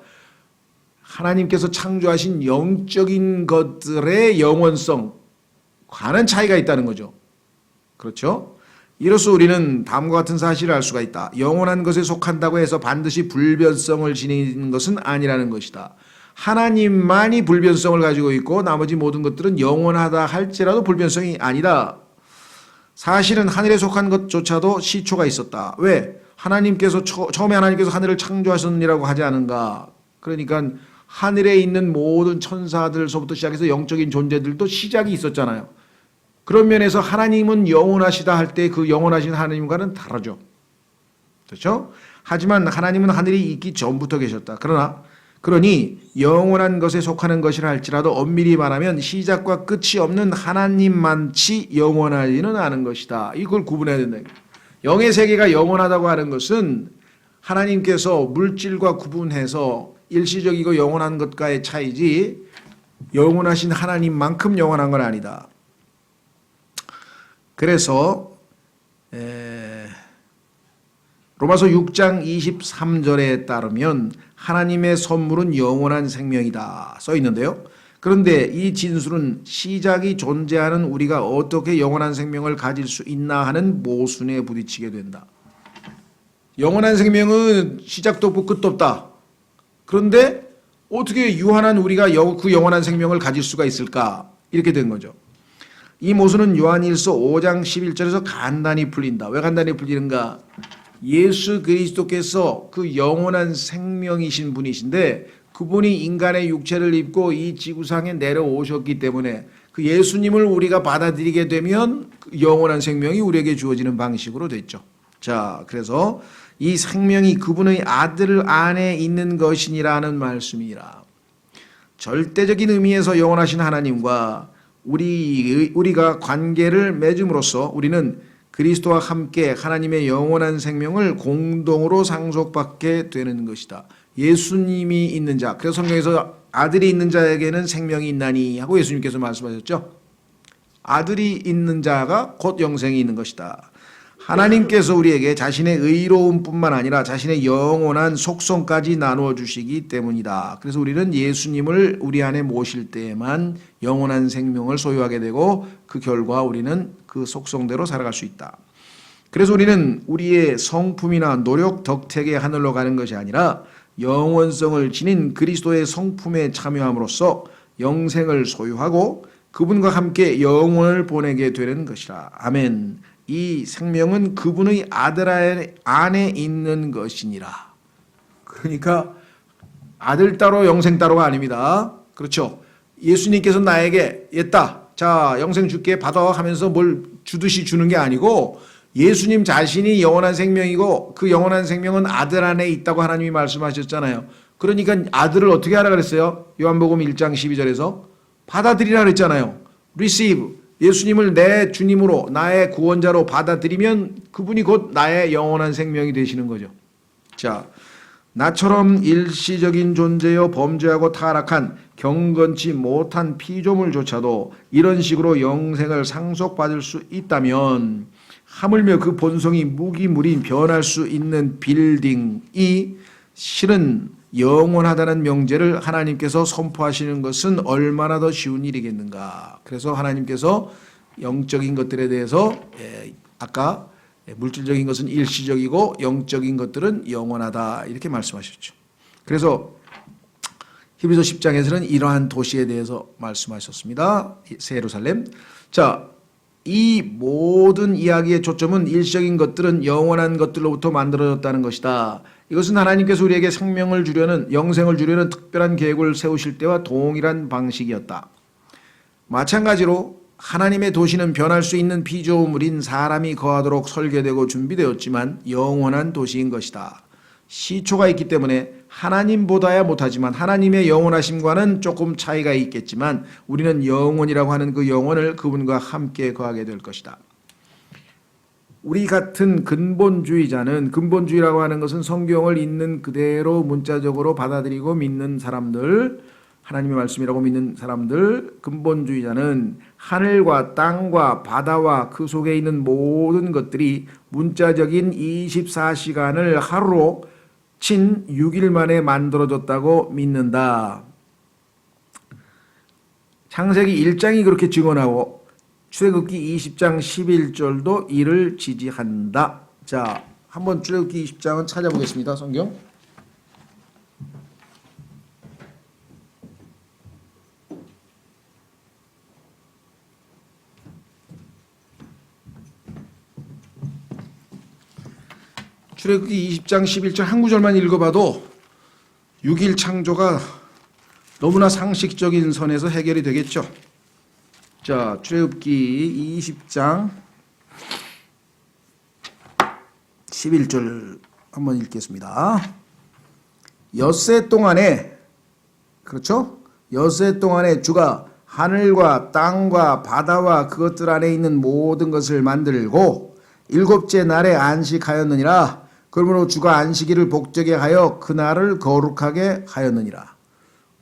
하나님께서 창조하신 영적인 것들의 영원성과는 차이가 있다는 거죠. 그렇죠? 이로써 우리는 다음과 같은 사실을 알 수가 있다. 영원한 것에 속한다고 해서 반드시 불변성을 지니는 것은 아니라는 것이다. 하나님만이 불변성을 가지고 있고 나머지 모든 것들은 영원하다 할지라도 불변성이 아니다. 사실은 하늘에 속한 것조차도 시초가 있었다. 왜? 하나님께서 처음에 하나님께서 하늘을 창조하셨느니라고 하지 않은가? 그러니까 하늘에 있는 모든 천사들서부터 시작해서 영적인 존재들도 시작이 있었잖아요. 그런 면에서 하나님은 영원하시다 할 때 그 영원하신 하나님과는 다르죠. 그렇죠? 하지만 하나님은 하늘이 있기 전부터 계셨다. 그러니 영원한 것에 속하는 것이라 할지라도 엄밀히 말하면 시작과 끝이 없는 하나님만치 영원하지는 않은 것이다. 이걸 구분해야 된다. 영의 세계가 영원하다고 하는 것은 하나님께서 물질과 구분해서 일시적이고 영원한 것과의 차이지 영원하신 하나님만큼 영원한 건 아니다. 그래서 로마서 6장 23절에 따르면 하나님의 선물은 영원한 생명이다 써 있는데요. 그런데 이 진술은 시작이 존재하는 우리가 어떻게 영원한 생명을 가질 수 있나 하는 모순에 부딪히게 된다. 영원한 생명은 시작도 없고 끝도 없다. 그런데 어떻게 유한한 우리가 그 영원한 생명을 가질 수가 있을까? 이렇게 된 거죠. 이 모순은 요한일서 5장 11절에서 간단히 풀린다. 왜 간단히 풀리는가? 예수 그리스도께서 그 영원한 생명이신 분이신데 그분이 인간의 육체를 입고 이 지구상에 내려오셨기 때문에 그 예수님을 우리가 받아들이게 되면 그 영원한 생명이 우리에게 주어지는 방식으로 됐죠. 자, 그래서 이 생명이 그분의 아들 안에 있는 것이니라는 말씀이라. 절대적인 의미에서 영원하신 하나님과 우리가 관계를 맺음으로써 우리는 그리스도와 함께 하나님의 영원한 생명을 공동으로 상속받게 되는 것이다. 예수님이 있는 자, 그래서 성경에서 아들이 있는 자에게는 생명이 있나니 하고 예수님께서 말씀하셨죠. 아들이 있는 자가 곧 영생이 있는 것이다. 하나님께서 우리에게 자신의 의로움뿐만 아니라 자신의 영원한 속성까지 나누어 주시기 때문이다. 그래서 우리는 예수님을 우리 안에 모실 때에만 영원한 생명을 소유하게 되고 그 결과 우리는 그 속성대로 살아갈 수 있다. 그래서 우리는 우리의 성품이나 노력, 덕택에 하늘로 가는 것이 아니라 영원성을 지닌 그리스도의 성품에 참여함으로써 영생을 소유하고 그분과 함께 영원을 보내게 되는 것이라. 아멘. 이 생명은 그분의 아들 안에 있는 것이니라. 그러니까 아들 따로 영생 따로가 아닙니다. 그렇죠? 예수님께서 나에게 얘다, 자 영생 줄게 받아 하면서 뭘 주듯이 주는 게 아니고 예수님 자신이 영원한 생명이고 그 영원한 생명은 아들 안에 있다고 하나님이 말씀하셨잖아요. 그러니까 아들을 어떻게 하라 그랬어요? 요한복음 1장 12절에서 받아들이라 그랬잖아요. receive. 예수님을 내 주님으로 나의 구원자로 받아들이면 그분이 곧 나의 영원한 생명이 되시는 거죠. 자, 나처럼 일시적인 존재여 범죄하고 타락한 경건치 못한 피조물조차도 이런 식으로 영생을 상속받을 수 있다면 하물며 그 본성이 무기물인 변할 수 있는 빌딩이 실은 영원하다는 명제를 하나님께서 선포하시는 것은 얼마나 더 쉬운 일이겠는가. 그래서 하나님께서 영적인 것들에 대해서 아까 물질적인 것은 일시적이고 영적인 것들은 영원하다 이렇게 말씀하셨죠. 그래서 히브리서 10장에서는 이러한 도시에 대해서 말씀하셨습니다. 새 예루살렘. 자, 이 모든 이야기의 초점은 일시적인 것들은 영원한 것들로부터 만들어졌다는 것이다. 이것은 하나님께서 우리에게 생명을 주려는, 영생을 주려는 특별한 계획을 세우실 때와 동일한 방식이었다. 마찬가지로 하나님의 도시는 변할 수 있는 피조물인 사람이 거하도록 설계되고 준비되었지만 영원한 도시인 것이다. 시초가 있기 때문에 하나님보다야 못하지만 하나님의 영원하심과는 조금 차이가 있겠지만 우리는 영원이라고 하는 그 영원을 그분과 함께 거하게 될 것이다. 우리 같은 근본주의자는, 근본주의라고 하는 것은 성경을 있는 그대로 문자적으로 받아들이고 믿는 사람들, 하나님의 말씀이라고 믿는 사람들, 근본주의자는 하늘과 땅과 바다와 그 속에 있는 모든 것들이 문자적인 24시간을 하루로 친 6일 만에 만들어졌다고 믿는다. 창세기 1장이 그렇게 증언하고 출애굽기 20장 11절도 이를 지지한다. 자, 한번 출애굽기 20장은 찾아보겠습니다. 성경. 출애굽기 20장 11절 한 구절만 읽어봐도 6일 창조가 너무나 상식적인 선에서 해결이 되겠죠. 자, 출애굽기 20장 11절 한번 읽겠습니다. 엿새 동안에, 그렇죠? 엿새 동안에 주가 하늘과 땅과 바다와 그것들 안에 있는 모든 것을 만들고 일곱째 날에 안식하였느니라. 그러므로 주가 안식일을 복되게 하여 그날을 거룩하게 하였느니라.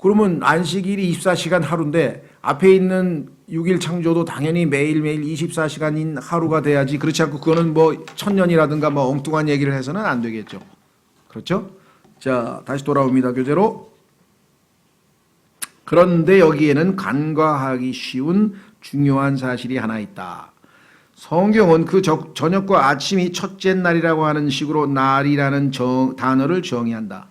그러면 안식일이 24시간 하루인데 앞에 있는 6일 창조도 당연히 매일매일 24시간인 하루가 돼야지. 그렇지 않고 그거는 뭐 천년이라든가 뭐 엉뚱한 얘기를 해서는 안 되겠죠. 그렇죠? 자, 다시 돌아옵니다. 교재로. 그런데 여기에는 간과하기 쉬운 중요한 사실이 하나 있다. 성경은 그 저녁과 아침이 첫째 날이라고 하는 식으로 날이라는 단어를 정의한다.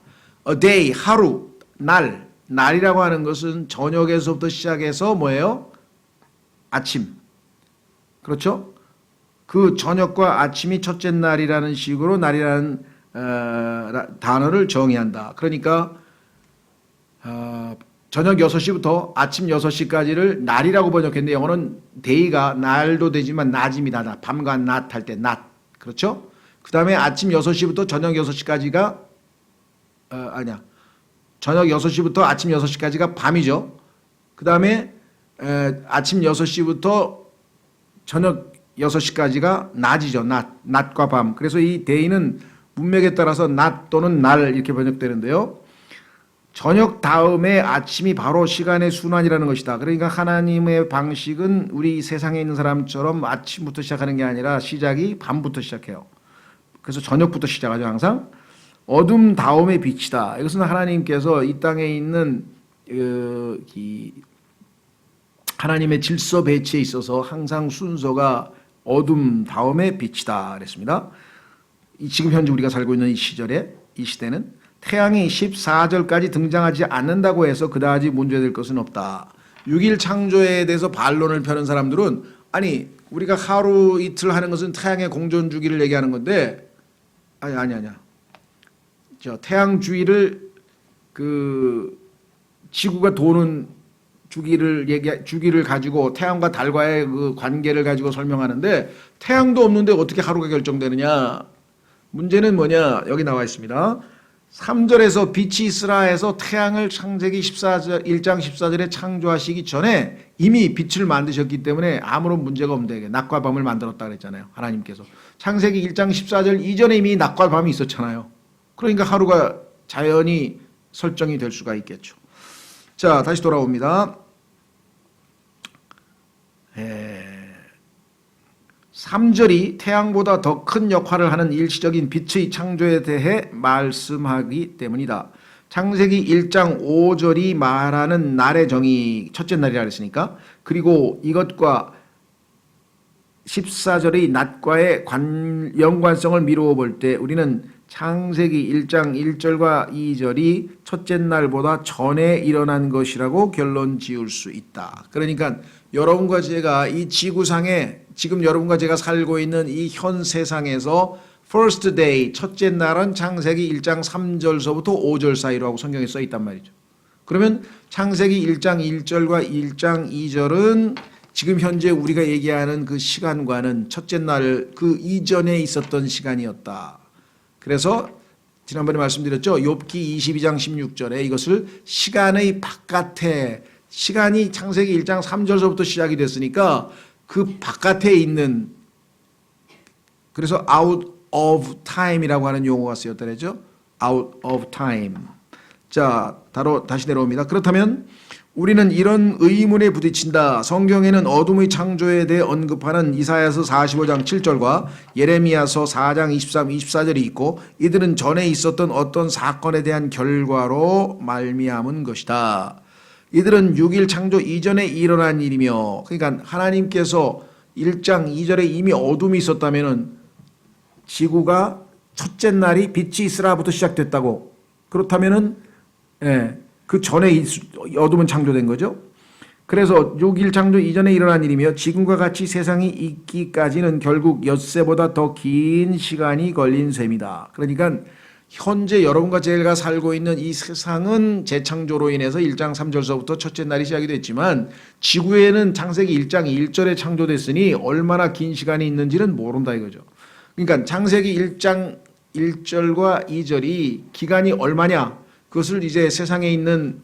A day, 하루, 날. 날이라고 하는 것은 저녁에서부터 시작해서 뭐예요? 아침. 그렇죠? 그 저녁과 아침이 첫째 날이라는 식으로 날이라는 단어를 정의한다. 그러니까 저녁 6시부터 아침 6시까지를 날이라고 번역했는데 영어는 day가 날도 되지만 낮입니다. 밤과 낮 할 때 낮. 그렇죠? 그 다음에 아침 6시부터 저녁 6시까지가 저녁 6시부터 아침 6시까지가 밤이죠. 그 다음에 아침 6시부터 저녁 6시까지가 낮이죠. 낮과 밤. 그래서 이 day는 문맥에 따라서 낮 또는 날 이렇게 번역되는데요. 저녁 다음에 아침이 바로 시간의 순환이라는 것이다. 그러니까 하나님의 방식은 우리 세상에 있는 사람처럼 아침부터 시작하는 게 아니라 시작이 밤부터 시작해요. 그래서 저녁부터 시작하죠. 항상. 어둠 다음에 빛이다. 이것은 하나님께서 이 땅에 있는 하나님의 질서 배치에 있어서 항상 순서가 어둠 다음에 빛이다 그랬습니다. 지금 현재 우리가 살고 있는 이 시절에, 이 시대는 태양이 14절까지 등장하지 않는다고 해서 그다지 문제될 것은 없다. 6일 창조에 대해서 반론을 펴는 사람들은 아니 우리가 하루 이틀 하는 것은 태양의 공전 주기를 얘기하는 건데 아니야. 저 태양 주기를 그 지구가 도는 주기를 가지고 태양과 달과의 그 관계를 가지고 설명하는데 태양도 없는데 어떻게 하루가 결정되느냐. 문제는 뭐냐. 여기 나와 있습니다. 3절에서 빛이 있으라 해서 태양을 창세기 1장 14절에 창조하시기 전에 이미 빛을 만드셨기 때문에 아무런 문제가 없는데 낮과 밤을 만들었다 그랬잖아요. 하나님께서. 창세기 1장 14절 이전에 이미 낮과 밤이 있었잖아요. 그러니까 하루가 자연히 설정이 될 수가 있겠죠. 자, 다시 돌아옵니다. 3절이 태양보다 더 큰 역할을 하는 일시적인 빛의 창조에 대해 말씀하기 때문이다. 창세기 1장 5절이 말하는 날의 정의 첫째 날이라 그랬으니까, 그리고 이것과 14절의 낮과의 연관성을 미루어 볼 때 우리는 창세기 1장 1절과 2절이 첫째 날보다 전에 일어난 것이라고 결론 지을 수 있다. 그러니까 여러분과 제가 이 지구상에 지금 여러분과 제가 살고 있는 이 현 세상에서 first day, 첫째 날은 창세기 1장 3절서부터 5절 사이로 하고 성경에 써 있단 말이죠. 그러면 창세기 1장 1절과 1장 2절은 지금 현재 우리가 얘기하는 그 시간과는 첫째 날 그 이전에 있었던 시간이었다. 그래서 지난번에 말씀드렸죠. 욥기 22장 16절에 이것을 시간의 바깥에, 시간이 창세기 1장 3절서부터 시작이 됐으니까 그 바깥에 있는, 그래서 out of time이라고 하는 용어가 쓰였다 그랬죠. out of time. 자, 다시 내려옵니다. 그렇다면 우리는 이런 의문에 부딪힌다. 성경에는 어둠의 창조에 대해 언급하는 이사야서 45장 7절과 예레미야서 4장 23, 24절이 있고 이들은 전에 있었던 어떤 사건에 대한 결과로 말미암은 것이다. 이들은 6일 창조 이전에 일어난 일이며, 그러니까 하나님께서 1장 2절에 이미 어둠이 있었다면은 지구가 첫째 날이 빛이 있으라부터 시작됐다고. 그렇다면은 그 전에 어둠은 창조된 거죠. 그래서 6일 창조 이전에 일어난 일이며 지금과 같이 세상이 있기까지는 결국 엿새보다 더 긴 시간이 걸린 셈이다. 그러니까 현재 여러분과 제가 살고 있는 이 세상은 재창조로 인해서 1장 3절서부터 첫째 날이 시작이 됐지만 지구에는 창세기 1장 1절에 창조됐으니 얼마나 긴 시간이 있는지는 모른다 이거죠. 그러니까 창세기 1장 1절과 2절이 기간이 얼마냐? 그것을 이제 세상에 있는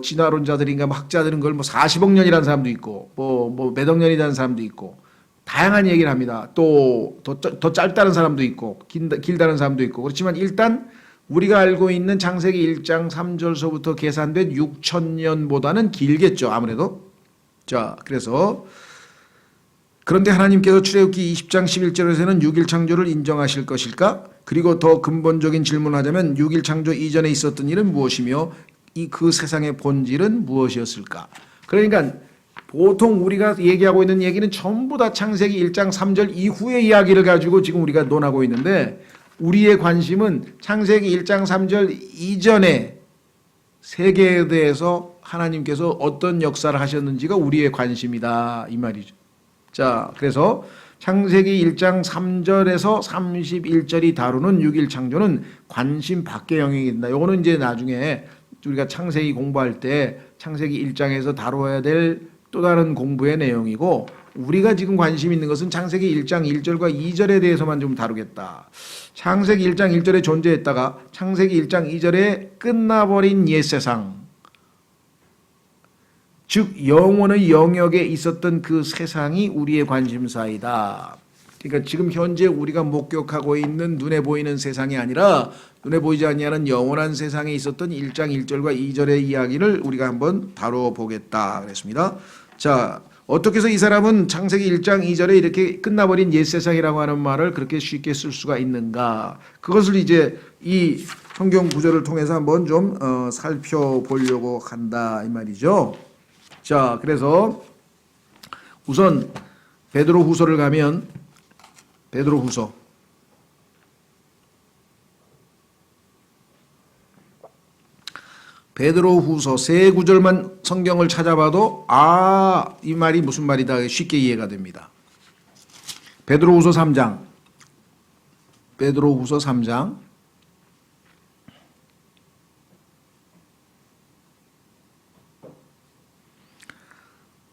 진화론자들인가 학자들은 그걸 40억 년이라는 사람도 있고 몇 억 년이라는 사람도 있고 다양한 얘기를 합니다. 또 더 짧다는 사람도 있고 길다는 사람도 있고. 그렇지만 일단 우리가 알고 있는 창세기 1장 3절서부터 계산된 6,000년보다는 길겠죠. 아무래도. 자, 그래서 그런데 하나님께서 출애굽기 20장 11절에서는 6일 창조를 인정하실 것일까? 그리고 더 근본적인 질문을 하자면 6일 창조 이전에 있었던 일은 무엇이며 그 세상의 본질은 무엇이었을까? 그러니까 보통 우리가 얘기하고 있는 얘기는 전부 다 창세기 1장 3절 이후의 이야기를 가지고 지금 우리가 논하고 있는데 우리의 관심은 창세기 1장 3절 이전의 세계에 대해서 하나님께서 어떤 역사를 하셨는지가 우리의 관심이다 이 말이죠. 자, 그래서 창세기 1장 3절에서 31절이 다루는 6일 창조는 관심 밖의 영역이 된다. 이거는 이제 나중에 우리가 창세기 공부할 때 창세기 1장에서 다루어야 될 또 다른 공부의 내용이고 우리가 지금 관심 있는 것은 창세기 1장 1절과 2절에 대해서만 좀 다루겠다. 창세기 1장 1절에 존재했다가 창세기 1장 2절에 끝나버린 옛세상, 즉 영원의 영역에 있었던 그 세상이 우리의 관심사이다. 그러니까 지금 현재 우리가 목격하고 있는 눈에 보이는 세상이 아니라 눈에 보이지 아니하는 영원한 세상에 있었던 1장 1절과 2절의 이야기를 우리가 한번 다뤄보겠다 그랬습니다. 자, 어떻게 해서 이 사람은 창세기 1장 2절에 이렇게 끝나버린 옛세상이라고 하는 말을 그렇게 쉽게 쓸 수가 있는가? 그것을 이제 이 성경 구절을 통해서 한번 좀 살펴보려고 한다 이 말이죠. 자, 그래서 우선 베드로 후서를 가면 베드로 후서 세 구절만 성경을 찾아봐도 이 말이 무슨 말이다 쉽게 이해가 됩니다. 베드로 후서 3장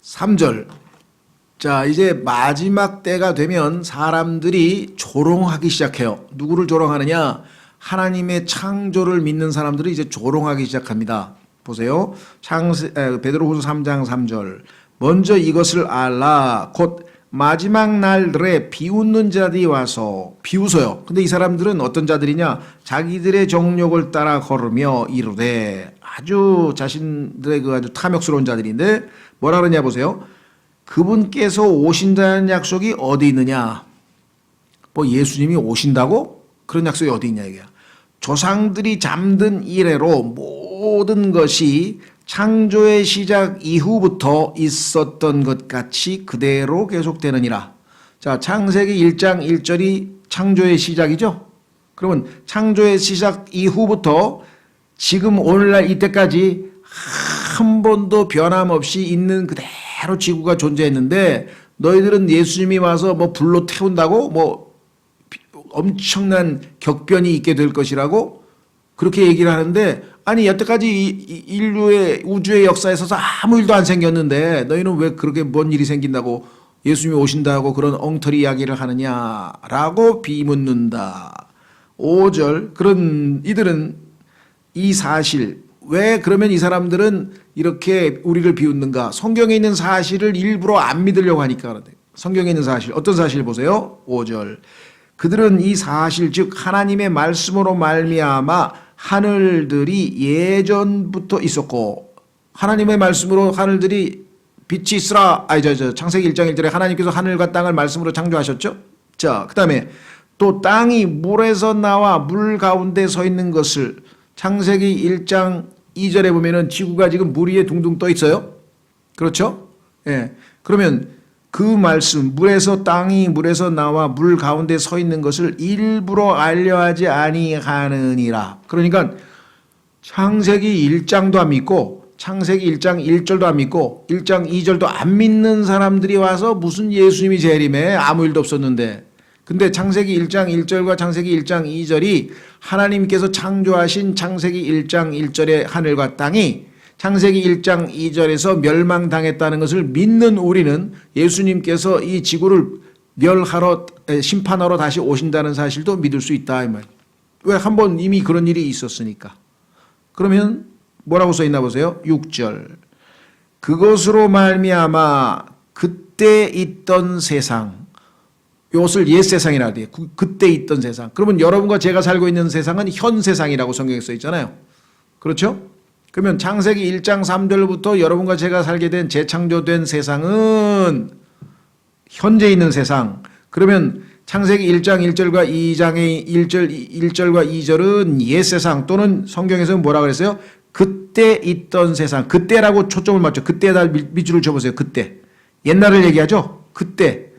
3절. 자, 이제 마지막 때가 되면 사람들이 조롱하기 시작해요. 누구를 조롱하느냐? 하나님의 창조를 믿는 사람들이 이제 조롱하기 시작합니다. 보세요. 베드로후서 3장 3절. 먼저 이것을 알라. 곧 마지막 날들에 비웃는 자들이 와서 비웃어요. 근데 이 사람들은 어떤 자들이냐? 자기들의 정욕을 따라 걸으며 이르되, 아주 자신들의 아주 탐욕스러운 자들인데 뭐라 그러냐 보세요. 그분께서 오신다는 약속이 어디 있느냐? 뭐 예수님이 오신다고? 그런 약속이 어디 있냐 이게야. 조상들이 잠든 이래로 모든 것이 창조의 시작 이후부터 있었던 것 같이 그대로 계속되느니라. 자, 창세기 1장 1절이 창조의 시작이죠. 그러면 창조의 시작 이후부터 지금 오늘날 이때까지 한 번도 변함없이 있는 그대로 지구가 존재했는데 너희들은 예수님이 와서 뭐 불로 태운다고 뭐 엄청난 격변이 있게 될 것이라고 그렇게 얘기를 하는데, 아니 여태까지 인류의 우주의 역사에 있어서 아무 일도 안 생겼는데 너희는 왜 그렇게 뭔 일이 생긴다고 예수님이 오신다고 그런 엉터리 이야기를 하느냐라고 비묻는다. 5절, 그런 이들은 이 사실, 왜 그러면 이 사람들은 이렇게 우리를 비웃는가? 성경에 있는 사실을 일부러 안 믿으려고 하니까 그런데. 성경에 있는 사실, 어떤 사실 보세요. 5절. 그들은 이 사실, 즉 하나님의 말씀으로 말미암아 하늘들이 예전부터 있었고, 하나님의 말씀으로 하늘들이 빛이 있으라. 창세기 1장 1절에 하나님께서 하늘과 땅을 말씀으로 창조하셨죠. 자, 그 다음에 또 땅이 물에서 나와 물 가운데 서 있는 것을 창세기 1장 2절에 보면은 지구가 지금 물 위에 둥둥 떠 있어요. 그렇죠? 예. 그러면 그 말씀, 땅이 물에서 나와 물 가운데 서 있는 것을 일부러 알려하지 아니하느니라. 그러니까 창세기 1장도 안 믿고 창세기 1장 1절도 안 믿고 1장 2절도 안 믿는 사람들이 와서 무슨 예수님이 재림해? 아무 일도 없었는데. 근데 창세기 1장 1절과 창세기 1장 2절이 하나님께서 창조하신 창세기 1장 1절의 하늘과 땅이 창세기 1장 2절에서 멸망당했다는 것을 믿는 우리는 예수님께서 이 지구를 멸하러 심판하러 다시 오신다는 사실도 믿을 수 있다 이 말. 왜? 한번 이미 그런 일이 있었으니까. 그러면 뭐라고 써 있나 보세요. 6절. 그것으로 말미암아 그때 있던 세상, 이것을 옛 세상이라 해요. 그때 있던 세상. 그러면 여러분과 제가 살고 있는 세상은 현 세상이라고 성경에 써 있잖아요. 그렇죠? 그러면 창세기 1장 3절부터 여러분과 제가 살게 된 재창조된 세상은 현재 있는 세상. 그러면 창세기 1장 1절과 2장의 1절과 2절은 옛 세상, 또는 성경에서는 뭐라 그랬어요? 그때 있던 세상. 그때라고 초점을 맞춰. 그때에다 밑줄을 쳐보세요. 그때. 옛날을 얘기하죠? 그때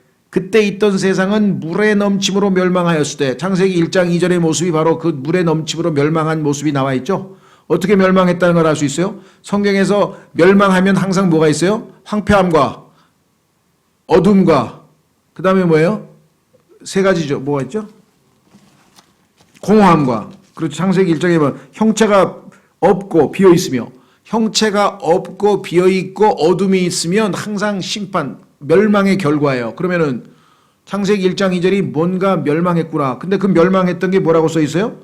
있던 세상은 물에 넘침으로 멸망하였을 때, 창세기 1장 2절의 모습이 바로 그 물에 넘침으로 멸망한 모습이 나와 있죠. 어떻게 멸망했다는 걸 알 수 있어요? 성경에서 멸망하면 항상 뭐가 있어요? 황폐함과 어둠과 그 다음에 뭐예요? 세 가지죠. 뭐가 있죠? 공허함과. 그렇죠. 창세기 1장에 보면 형체가 없고 비어 있으며, 형체가 없고 비어 있고 어둠이 있으면 항상 심판, 멸망의 결과예요. 그러면은 창세기 1장 2절이 뭔가 멸망했구나. 근데 그 멸망했던 게 뭐라고 써 있어요?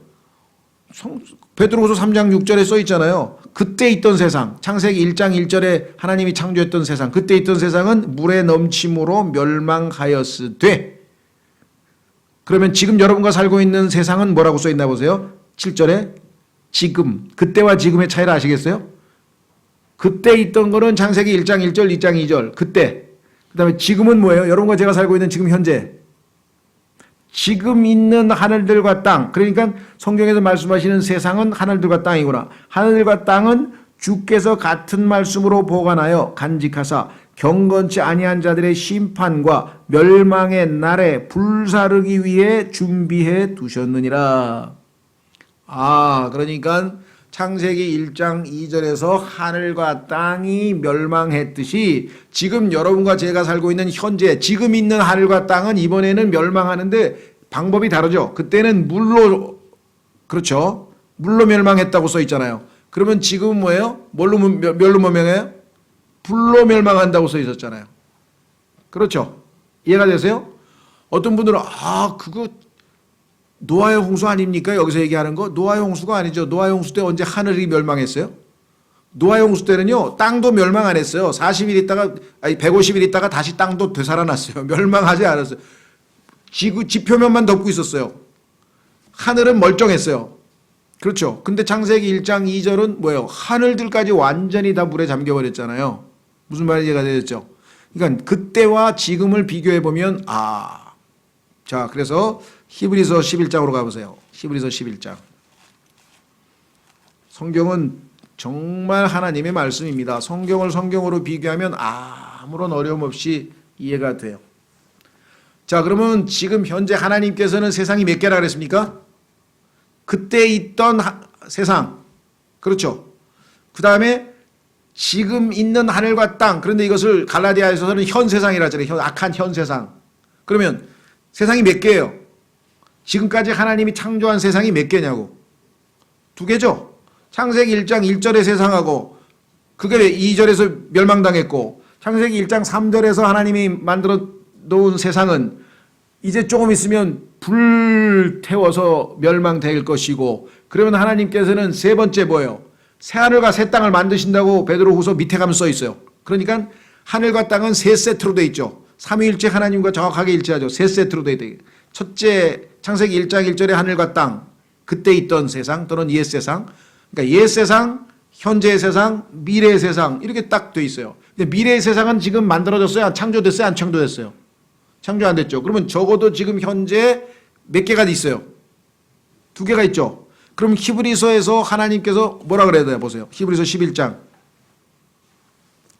베드로후서 3장 6절에 써 있잖아요. 그때 있던 세상, 창세기 1장 1절에 하나님이 창조했던 세상, 그때 있던 세상은 물에 넘침으로 멸망하였으되. 그러면 지금 여러분과 살고 있는 세상은 뭐라고 써 있나 보세요. 7절에 지금, 그때와 지금의 차이를 아시겠어요? 그때 있던 거는 창세기 1장 1절, 2장 2절, 그때. 그 다음에 지금은 뭐예요? 여러분과 제가 살고 있는 지금 현재. 지금 있는 하늘들과 땅. 그러니까 성경에서 말씀하시는 세상은 하늘들과 땅이구나. 하늘과 땅은 주께서 같은 말씀으로 보관하여 간직하사 경건치 아니한 자들의 심판과 멸망의 날에 불사르기 위해 준비해 두셨느니라. 그러니까 창세기 1장 2절에서 하늘과 땅이 멸망했듯이 지금 여러분과 제가 살고 있는 현재, 지금 있는 하늘과 땅은 이번에는 멸망하는데 방법이 다르죠. 그때는 물로, 그렇죠. 물로 멸망했다고 써 있잖아요. 그러면 지금은 뭐예요? 뭘로 멸망해요? 불로 멸망한다고 써 있었잖아요. 그렇죠. 이해가 되세요? 어떤 분들은 그거 노아의 홍수 아닙니까? 여기서 얘기하는 거? 노아의 홍수가 아니죠. 노아의 홍수 때 언제 하늘이 멸망했어요? 노아의 홍수 때는요, 땅도 멸망 안 했어요. 40일 있다가, 150일 있다가 다시 땅도 되살아났어요. 멸망하지 않았어요. 지표면만 덮고 있었어요. 하늘은 멀쩡했어요. 그렇죠. 근데 창세기 1장 2절은 뭐예요? 하늘들까지 완전히 다 물에 잠겨버렸잖아요. 무슨 말인지 이해가 되겠죠? 그러니까 그때와 지금을 비교해 보면 자, 그래서 히브리서 11장으로 가보세요. 히브리서 11장. 성경은 정말 하나님의 말씀입니다. 성경을 성경으로 비교하면 아무런 어려움 없이 이해가 돼요. 자, 그러면 지금 현재 하나님께서는 세상이 몇 개라 그랬습니까? 그때 있던 세상. 그렇죠. 그 다음에 지금 있는 하늘과 땅. 그런데 이것을 갈라디아에서는 현 세상이라 하잖아요. 악한 현 세상. 그러면 세상이 몇 개예요? 지금까지 하나님이 창조한 세상이 몇 개냐고. 2개죠. 창세기 1장 1절의 세상하고 그게 2절에서 멸망당했고 창세기 1장 3절에서 하나님이 만들어 놓은 세상은 이제 조금 있으면 불태워서 멸망될 것이고 그러면 하나님께서는 세 번째 뭐예요? 새하늘과 새 땅을 만드신다고 베드로후서 밑에 가면 써 있어요. 그러니까 하늘과 땅은 세 세트로 돼 있죠. 삼위일체 하나님과 정확하게 일치하죠. 세 세트로 돼 있대. 첫째 창세기 1장 1절의 하늘과 땅 그때 있던 세상 또는 옛 세상 그러니까 옛 세상, 현재의 세상, 미래의 세상 이렇게 딱 돼 있어요. 근데 미래의 세상은 지금 만들어졌어요? 창조됐어요? 안 창조됐어요? 창조 안 됐죠. 그러면 적어도 지금 현재 몇 개가 있어요? 2개가 있죠. 그럼 히브리서에서 하나님께서 뭐라 그래야 돼요? 보세요. 히브리서 11장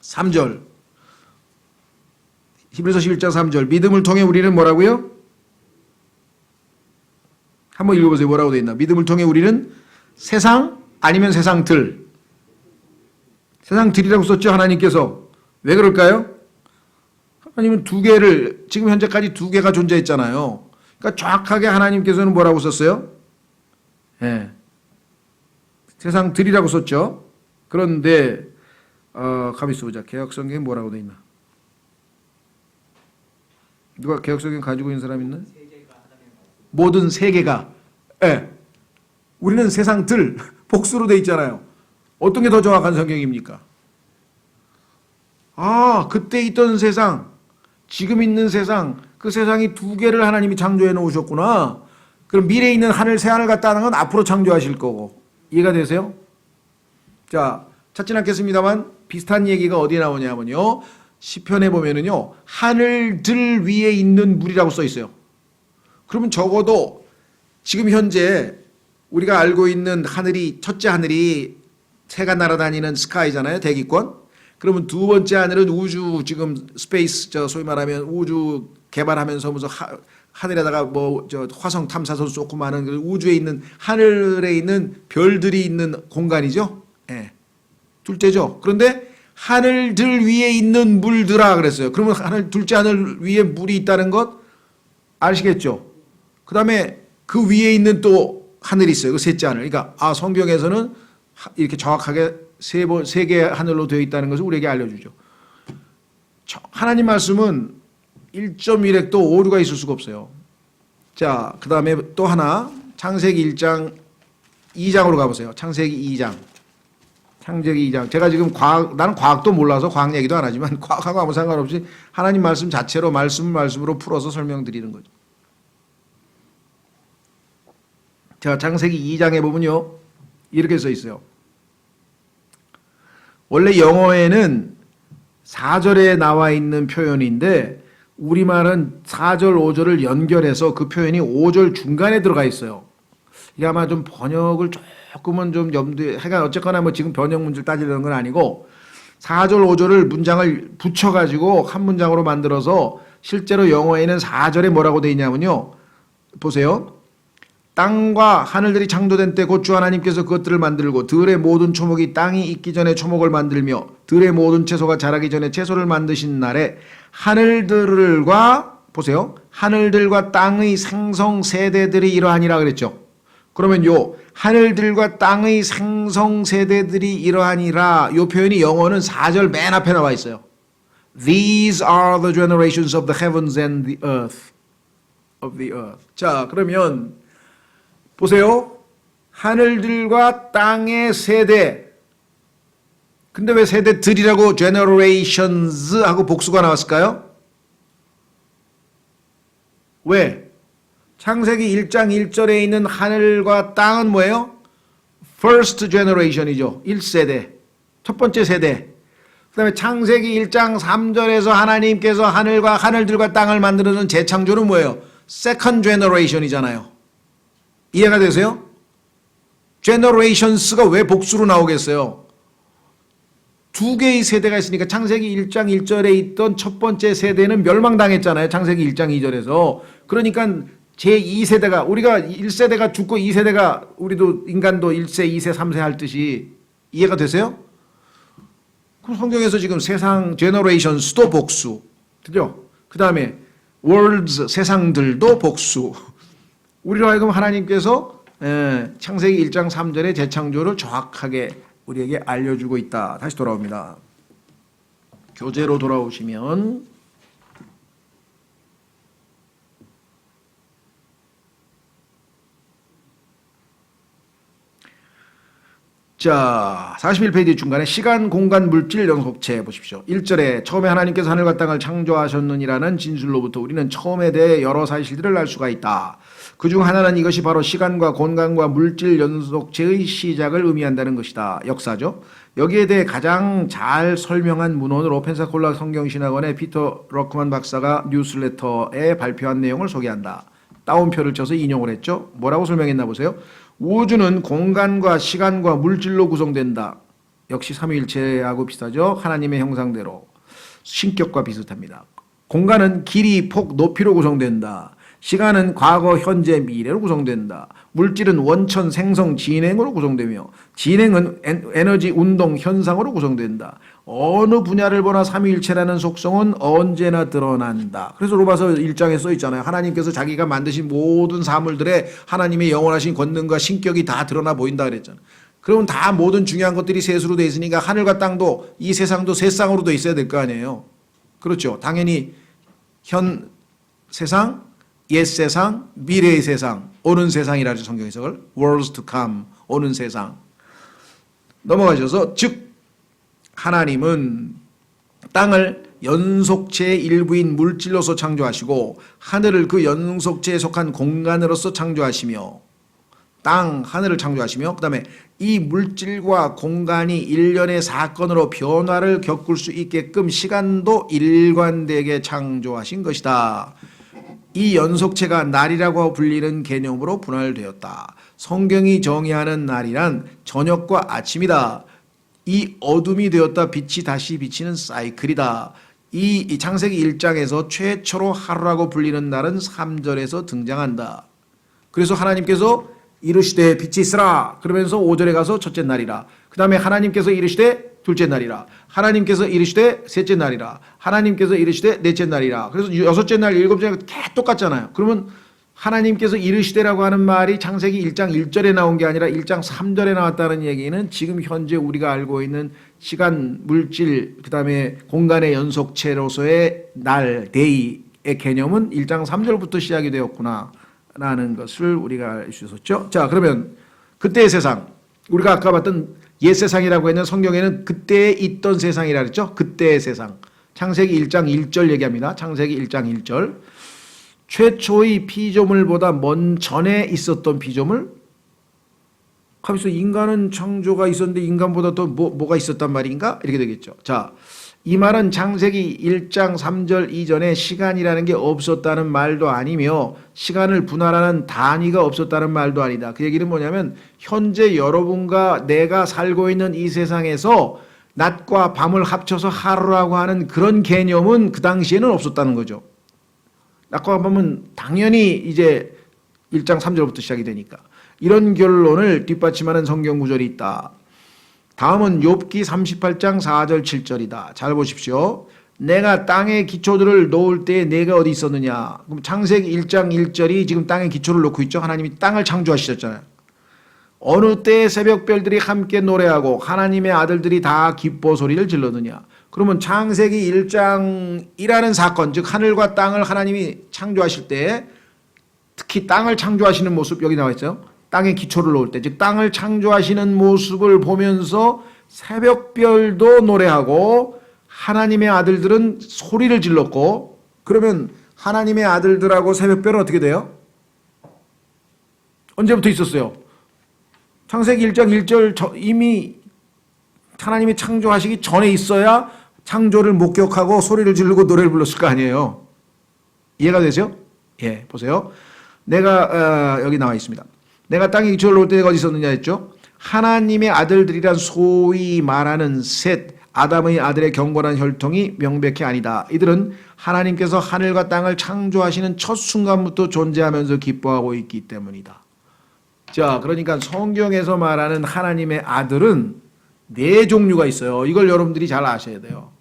3절 히브리서 11장 3절 믿음을 통해 우리는 뭐라고요? 한번 읽어보세요. 뭐라고 돼 있나? 믿음을 통해 우리는 세상 아니면 세상들 세상들이라고 썼죠. 하나님께서. 왜 그럴까요? 하나님은 2개를 지금 현재까지 2개가 존재했잖아요. 그러니까 정확하게 하나님께서는 뭐라고 썼어요? 네. 세상들이라고 썼죠. 그런데 가만히 있어보자. 개혁성경에 뭐라고 돼 있나? 누가 개혁성경 가지고 있는 사람 있나? 모든 세계가. 네. 우리는 세상들 복수로 돼 있잖아요. 어떤 게 더 정확한 성경입니까? 그때 있던 세상, 지금 있는 세상, 그 세상이 2개를 하나님이 창조해 놓으셨구나. 그럼 미래에 있는 하늘, 새하늘 같다는 건 앞으로 창조하실 거고. 이해가 되세요? 자, 찾진 않겠습니다만 비슷한 얘기가 어디에 나오냐면요. 시편에 보면은요. 하늘들 위에 있는 물이라고 써 있어요. 그러면 적어도 지금 현재 우리가 알고 있는 하늘이 첫째 하늘이 새가 날아다니는 스카이잖아요. 대기권. 그러면 2번째 하늘은 우주 지금 스페이스 소위 말하면 우주 개발하면서 무슨 하늘에다가 화성 탐사선 쏘고 많은 우주에 있는 하늘에 있는 별들이 있는 공간이죠. 예. 둘째죠. 그런데 하늘들 위에 있는 물들아 그랬어요. 그러면 둘째 하늘 위에 물이 있다는 것 아시겠죠? 그다음에 그 위에 있는 또 하늘이 있어요. 그 셋째 하늘. 그러니까 성경에서는 이렇게 정확하게 세 개의 하늘로 되어 있다는 것을 우리에게 알려주죠. 하나님 말씀은 1.1핵도 오류가 있을 수가 없어요. 자, 그 다음에 또 하나 창세기 1장 2장으로 가보세요. 창세기 2장. 창세기 2장. 제가 지금 나는 과학도 몰라서 과학 얘기도 안 하지만 과학하고 아무 상관없이 하나님 말씀 자체로 말씀으로 풀어서 설명드리는 거죠. 자, 창세기 2장에 보면요. 이렇게 써 있어요. 원래 영어에는 4절에 나와 있는 표현인데 우리말은 4절, 5절을 연결해서 그 표현이 5절 중간에 들어가 있어요. 이게 아마 좀 번역을 조금은 좀 염두에, 어쨌거나 지금 번역 문제를 따지려는 건 아니고 4절, 5절을 문장을 붙여가지고 한 문장으로 만들어서 실제로 영어에는 4절에 뭐라고 되어 있냐면요. 보세요. 땅과 하늘들이 창조된 때 곧 주 하나님께서 그것들을 만들고 들의 모든 초목이 땅이 있기 전에 초목을 만들며 들의 모든 채소가 자라기 전에 채소를 만드신 날에 하늘들과 보세요. 하늘들과 땅의 생성 세대들이 이러하니라 그랬죠. 그러면 요 하늘들과 땅의 생성 세대들이 이러하니라 요 표현이 영어는 4절 맨 앞에 나와 있어요. These are the generations of the heavens and the earth. of the earth. 자, 그러면 보세요. 하늘들과 땅의 세대. 근데 왜 세대들이라고 generations 하고 복수가 나왔을까요? 왜? 창세기 1장 1절에 있는 하늘과 땅은 뭐예요? first generation이죠. 1세대. 첫 번째 세대. 그다음에 창세기 1장 3절에서 하나님께서 하늘과 하늘들과 땅을 만드는 재창조는 뭐예요? Second generation이잖아요. 이해가 되세요? generations가 왜 복수로 나오겠어요? 두 개의 세대가 있으니까 창세기 1장 1절에 있던 첫 번째 세대는 멸망당했잖아요. 창세기 1장 2절에서. 그러니까 제2세대가 우리가 1세대가 죽고 2세대가 우리도 인간도 1세, 2세, 3세 할 듯이 이해가 되세요? 그 성경에서 지금 세상 generations도 복수. 그죠? 그 다음에 worlds 세상들도 복수. 우리로 하여금 하나님께서 창세기 1장 3절의 재창조를 정확하게 우리에게 알려주고 있다. 다시 돌아옵니다. 교재로 돌아오시면 자 41페이지 중간에 시간, 공간, 물질, 연속체 보십시오. 1절에 처음에 하나님께서 하늘과 땅을 창조하셨느니라는 진술로부터 우리는 처음에 대해 여러 사실들을 알 수가 있다. 그중 하나는 이것이 바로 시간과 공간과 물질 연속체의 시작을 의미한다는 것이다. 역사죠. 여기에 대해 가장 잘 설명한 문헌으로 펜사콜라 성경신학원의 피터 러크만 박사가 뉴스레터에 발표한 내용을 소개한다. 따옴표를 쳐서 인용을 했죠. 뭐라고 설명했나 보세요. 우주는 공간과 시간과 물질로 구성된다. 역시 삼위일체하고 비슷하죠. 하나님의 형상대로 신격과 비슷합니다. 공간은 길이, 폭, 높이로 구성된다. 시간은 과거, 현재, 미래로 구성된다. 물질은 원천, 생성, 진행으로 구성되며 진행은 에너지, 운동, 현상으로 구성된다. 어느 분야를 보나 삼위일체라는 속성은 언제나 드러난다. 그래서 로마서 1장에 써 있잖아요. 하나님께서 자기가 만드신 모든 사물들에 하나님의 영원하신 권능과 신격이 다 드러나 보인다 그랬잖아요. 그러면 다 모든 중요한 것들이 셋으로 돼 있으니까 하늘과 땅도 이 세상도 셋상으로 돼 있어야 될 거 아니에요. 그렇죠. 당연히 현 세상, 옛 세상, 미래의 세상, 오는 세상이라죠. 성경 해석을. worlds to come, 오는 세상. 넘어가셔서 즉 하나님은 땅을 연속체의 일부인 물질로서 창조하시고 하늘을 그 연속체에 속한 공간으로서 창조하시며 땅, 하늘을 창조하시며 그 다음에 이 물질과 공간이 일련의 사건으로 변화를 겪을 수 있게끔 시간도 일관되게 창조하신 것이다. 이 연속체가 날이라고 불리는 개념으로 분할되었다. 성경이 정의하는 날이란 저녁과 아침이다. 이 어둠이 되었다 빛이 다시 비치는 사이클이다. 이 창세기 1장에서 최초로 하루라고 불리는 날은 3절에서 등장한다. 그래서 하나님께서 이르시되 빛이 있으라 그러면서 5절에 가서 첫째 날이라. 그 다음에 하나님께서 이르시되 둘째 날이라. 하나님께서 이르시되 셋째 날이라. 하나님께서 이르시되 넷째 날이라. 그래서 여섯째 날, 일곱째 날 다 똑같잖아요. 그러면 하나님께서 이르시되라고 하는 말이 창세기 1장 1절에 나온 게 아니라 1장 3절에 나왔다는 얘기는 지금 현재 우리가 알고 있는 시간, 물질, 그 다음에 공간의 연속체로서의 날, 데이의 개념은 1장 3절부터 시작이 되었구나 라는 것을 우리가 알 수 있었죠. 자, 그러면 그때의 세상, 우리가 아까 봤던 옛 세상이라고 했는 성경에는 그때에 있던 세상이라 그랬죠. 그때의 세상. 창세기 1장 1절 얘기합니다. 창세기 1장 1절. 최초의 피조물보다 먼 전에 있었던 피조물. 하면서 인간은 창조가 있었는데 인간보다 더 뭐가 있었단 말인가? 이렇게 되겠죠. 자, 이 말은 창세기 1장 3절 이전에 시간이라는 게 없었다는 말도 아니며 시간을 분할하는 단위가 없었다는 말도 아니다. 그 얘기는 뭐냐면 현재 여러분과 내가 살고 있는 이 세상에서 낮과 밤을 합쳐서 하루라고 하는 그런 개념은 그 당시에는 없었다는 거죠. 낮과 밤은 당연히 이제 1장 3절부터 시작이 되니까. 이런 결론을 뒷받침하는 성경 구절이 있다. 다음은 욥기 38장 4절 7절이다. 잘 보십시오. 내가 땅의 기초들을 놓을 때 내가 어디 있었느냐. 그럼 창세기 1장 1절이 지금 땅의 기초를 놓고 있죠. 하나님이 땅을 창조하셨잖아요. 어느 때에 새벽별들이 함께 노래하고 하나님의 아들들이 다 기뻐 소리를 질렀느냐. 그러면 창세기 1장이라는 사건, 즉 하늘과 땅을 하나님이 창조하실 때 특히 땅을 창조하시는 모습 여기 나와 있어요. 땅의 기초를 놓을 때, 즉 땅을 창조하시는 모습을 보면서 새벽별도 노래하고 하나님의 아들들은 소리를 질렀고, 그러면 하나님의 아들들하고 새벽별은 어떻게 돼요? 언제부터 있었어요? 창세기 1장 1절 이미 하나님이 창조하시기 전에 있어야 창조를 목격하고 소리를 지르고 노래를 불렀을 거 아니에요. 이해가 되죠? 예, 보세요. 내가 여기 나와 있습니다. 내가 땅에 기초를 놓을 때가 어디 있었느냐 했죠. 하나님의 아들들이란 소위 말하는 셋 아담의 아들의 경건한 혈통이 명백히 아니다. 이들은 하나님께서 하늘과 땅을 창조하시는 첫 순간부터 존재하면서 기뻐하고 있기 때문이다. 자, 그러니까 성경에서 말하는 하나님의 아들은 네 종류가 있어요. 이걸 여러분들이 잘 아셔야 돼요.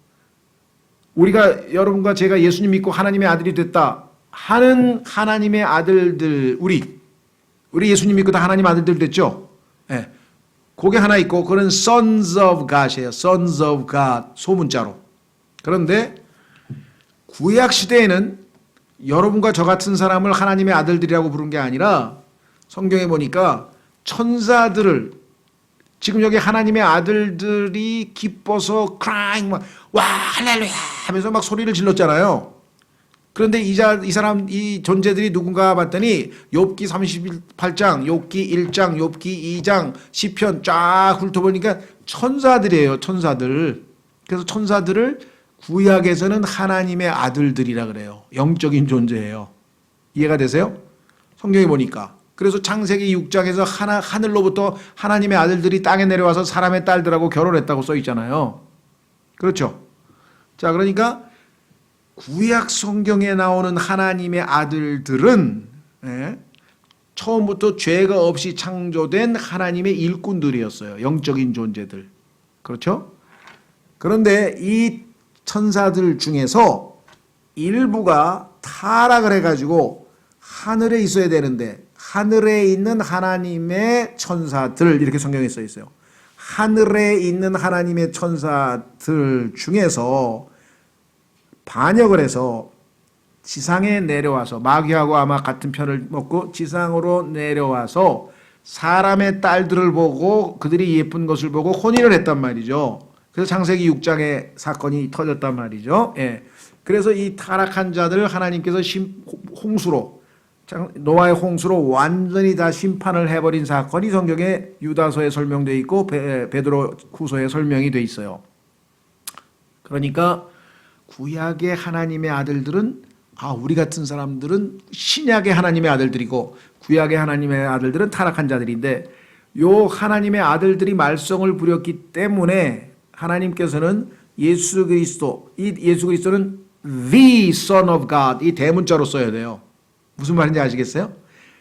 우리가 여러분과 제가 예수님 믿고 하나님의 아들이 됐다 하는 하나님의 아들들, 우리 예수님 믿고 다 하나님 아들들 됐죠? 예. 그게 하나 있고 그건 sons of God이에요. sons of God 소문자로. 그런데 구약 시대에는 여러분과 저 같은 사람을 하나님의 아들들이라고 부른 게 아니라 성경에 보니까 천사들을 지금 여기 하나님의 아들들이 기뻐서 crying 막 와 할렐루야 하면서 막 소리를 질렀잖아요. 그런데 이 존재들이 누군가 봤더니 욥기 38장, 욥기 1장, 욥기 2장, 시편 쫙 훑어보니까 천사들이에요. 천사들. 그래서 천사들을 구약에서는 하나님의 아들들이라 그래요. 영적인 존재예요. 이해가 되세요? 성경에 보니까. 그래서 창세기 6장에서 하늘로부터 하나님의 아들들이 땅에 내려와서 사람의 딸들하고 결혼했다고 써 있잖아요. 그렇죠? 자, 그러니까 구약 성경에 나오는 하나님의 아들들은 처음부터 죄가 없이 창조된 하나님의 일꾼들이었어요. 영적인 존재들. 그렇죠? 그런데 이 천사들 중에서 일부가 타락을 해가지고 하늘에 있어야 되는데 하늘에 있는 하나님의 천사들 이렇게 성경에 써 있어요. 하늘에 있는 하나님의 천사들 중에서 반역을 해서 지상에 내려와서 마귀하고 아마 같은 편을 먹고 지상으로 내려와서 사람의 딸들을 보고 그들이 예쁜 것을 보고 혼인을 했단 말이죠. 그래서 창세기 6장에 사건이 터졌단 말이죠. 예. 그래서 이 타락한 자들을 하나님께서 홍수로 노아의 홍수로 완전히 다 심판을 해버린 사건이 성경에 유다서에 설명되어 있고 베드로 후서에 설명이 되어 있어요. 그러니까 구약의 하나님의 아들들은 우리 같은 사람들은 신약의 하나님의 아들들이고 구약의 하나님의 아들들은 타락한 자들인데 요 하나님의 아들들이 말썽을 부렸기 때문에 하나님께서는 예수 그리스도는 the Son of God 이 대문자로 써야 돼요. 무슨 말인지 아시겠어요?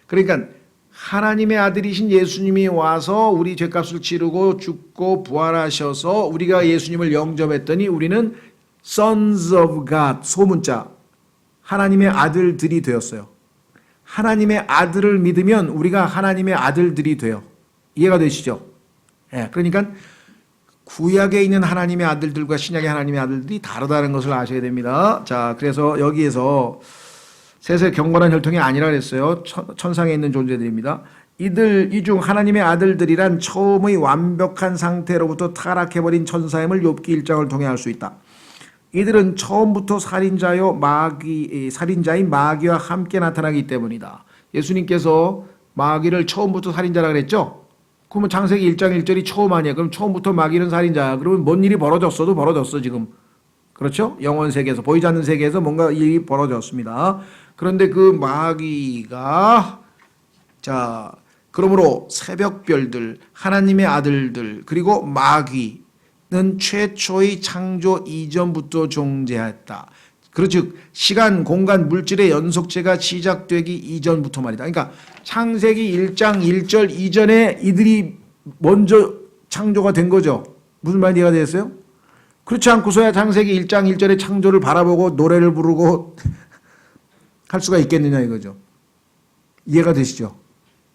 그러니까 하나님의 아들이신 예수님이 와서 우리 죄값을 치르고 죽고 부활하셔서 우리가 예수님을 영접했더니 우리는 Sons of God 소문자 하나님의 아들들이 되었어요. 하나님의 아들을 믿으면 우리가 하나님의 아들들이 돼요. 이해가 되시죠? 예, 그러니까 구약에 있는 하나님의 아들들과 신약의 하나님의 아들들이 다르다는 것을 아셔야 됩니다. 자, 그래서 여기에서 셋의 경건한 혈통이 아니라 그랬어요. 천상에 있는 존재들입니다. 이 중 하나님의 아들들이란 처음의 완벽한 상태로부터 타락해버린 천사임을 욥기 1장을 통해 알 수 있다. 이들은 처음부터 살인자인 마귀와 함께 나타나기 때문이다. 예수님께서 마귀를 처음부터 살인자라 그랬죠? 그러면 창세기 1장 1절이 처음 아니야. 그럼 처음부터 마귀는 살인자야. 그러면 뭔 일이 벌어졌어도 벌어졌어 지금. 그렇죠? 영원 세계에서 보이지 않는 세계에서 뭔가 일이 벌어졌습니다. 그런데 그 마귀가 그러므로 새벽별들, 하나님의 아들들 그리고 마귀는 최초의 창조 이전부터 존재했다. 그렇즉 시간, 공간, 물질의 연속체가 시작되기 이전부터 말이다. 그러니까 창세기 1장 1절 이전에 이들이 먼저 창조가 된 거죠. 무슨 말인지 이해가 되겠어요? 그렇지 않고서야 창세기 1장 1절의 창조를 바라보고 노래를 부르고 할 수가 있겠느냐 이거죠. 이해가 되시죠?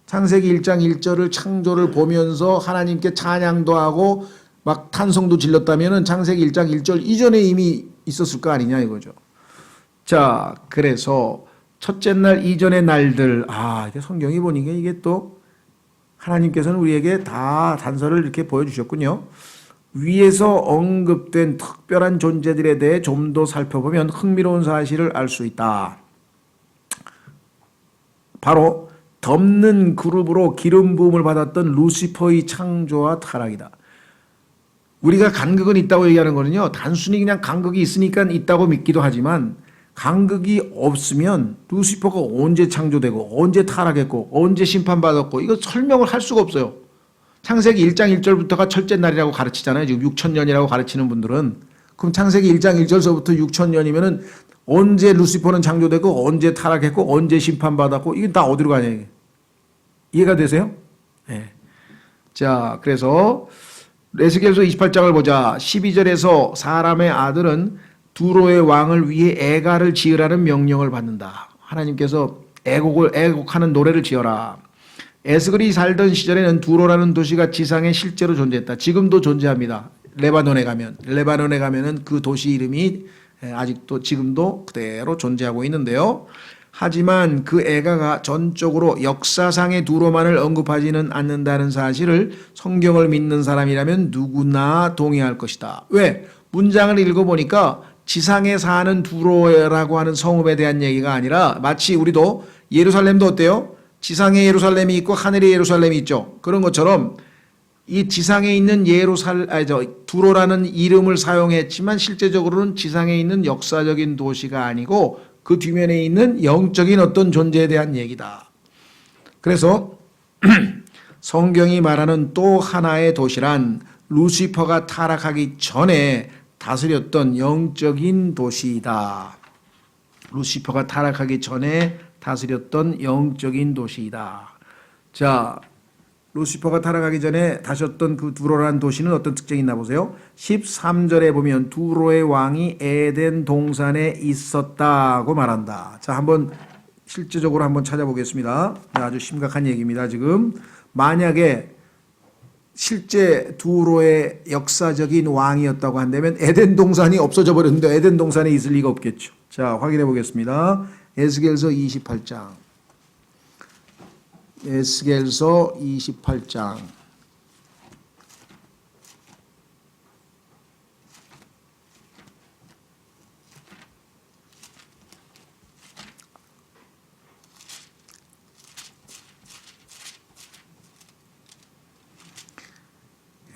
창세기 1장 1절을 창조를 보면서 하나님께 찬양도 하고 막 탄성도 질렀다면 창세기 1장 1절 이전에 이미 있었을 거 아니냐 이거죠. 자, 그래서 첫째 날 이전의 날들 이게 성경이 보니까 이게 또 하나님께서는 우리에게 다 단서를 이렇게 보여주셨군요. 위에서 언급된 특별한 존재들에 대해 좀 더 살펴보면 흥미로운 사실을 알 수 있다. 바로 덮는 그룹으로 기름 부음을 받았던 루시퍼의 창조와 타락이다. 우리가 간극은 있다고 얘기하는 거는요, 단순히 그냥 간극이 있으니까 있다고 믿기도 하지만 간극이 없으면 루시퍼가 언제 창조되고 언제 타락했고 언제 심판받았고 이거 설명을 할 수가 없어요. 창세기 1장 1절부터가 첫째 날이라고 가르치잖아요. 지금 6천년이라고 가르치는 분들은. 그럼 창세기 1장 1절서부터 6천년이면은 언제 루시퍼는 창조되고 언제 타락했고 언제 심판받았고 이게 다 어디로 가냐 이게. 이해가 되세요? 네. 자, 그래서 에스겔서 28장을 보자. 12절에서 사람의 아들은 두로의 왕을 위해 애가를 지으라는 명령을 받는다. 하나님께서 애곡하는 노래를 지어라. 에스겔이 살던 시절에는 두로라는 도시가 지상에 실제로 존재했다. 지금도 존재합니다. 레바논에 가면은 그 도시 이름이 아직도 지금도 그대로 존재하고 있는데요. 하지만 그 애가가 전적으로 역사상의 두로만을 언급하지는 않는다는 사실을 성경을 믿는 사람이라면 누구나 동의할 것이다. 왜? 문장을 읽어보니까 지상에 사는 두로라고 하는 성읍에 대한 얘기가 아니라 마치 우리도 예루살렘도 어때요? 지상에 예루살렘이 있고 하늘에 예루살렘이 있죠. 그런 것처럼 이 지상에 있는 두로라는 이름을 사용했지만 실제적으로는 지상에 있는 역사적인 도시가 아니고 그 뒤면에 있는 영적인 어떤 존재에 대한 얘기다. 그래서 성경이 말하는 또 하나의 도시란 루시퍼가 타락하기 전에 다스렸던 영적인 도시이다. 루시퍼가 타락하기 전에 다스렸던 영적인 도시이다. 자, 루시퍼가 타락하기 전에 다스렸던 그 두로라는 도시는 어떤 특징이 있나 보세요. 13절에 보면 두로의 왕이 에덴 동산에 있었다고 말한다. 자, 한번 실제적으로 한번 찾아보겠습니다. 아주 심각한 얘기입니다. 지금 만약에 실제 두로의 역사적인 왕이었다고 한다면 에덴 동산이 없어져 버렸는데 에덴 동산에 있을 리가 없겠죠. 자, 확인해 보겠습니다. 에스겔서 28장. 에스겔서 28장.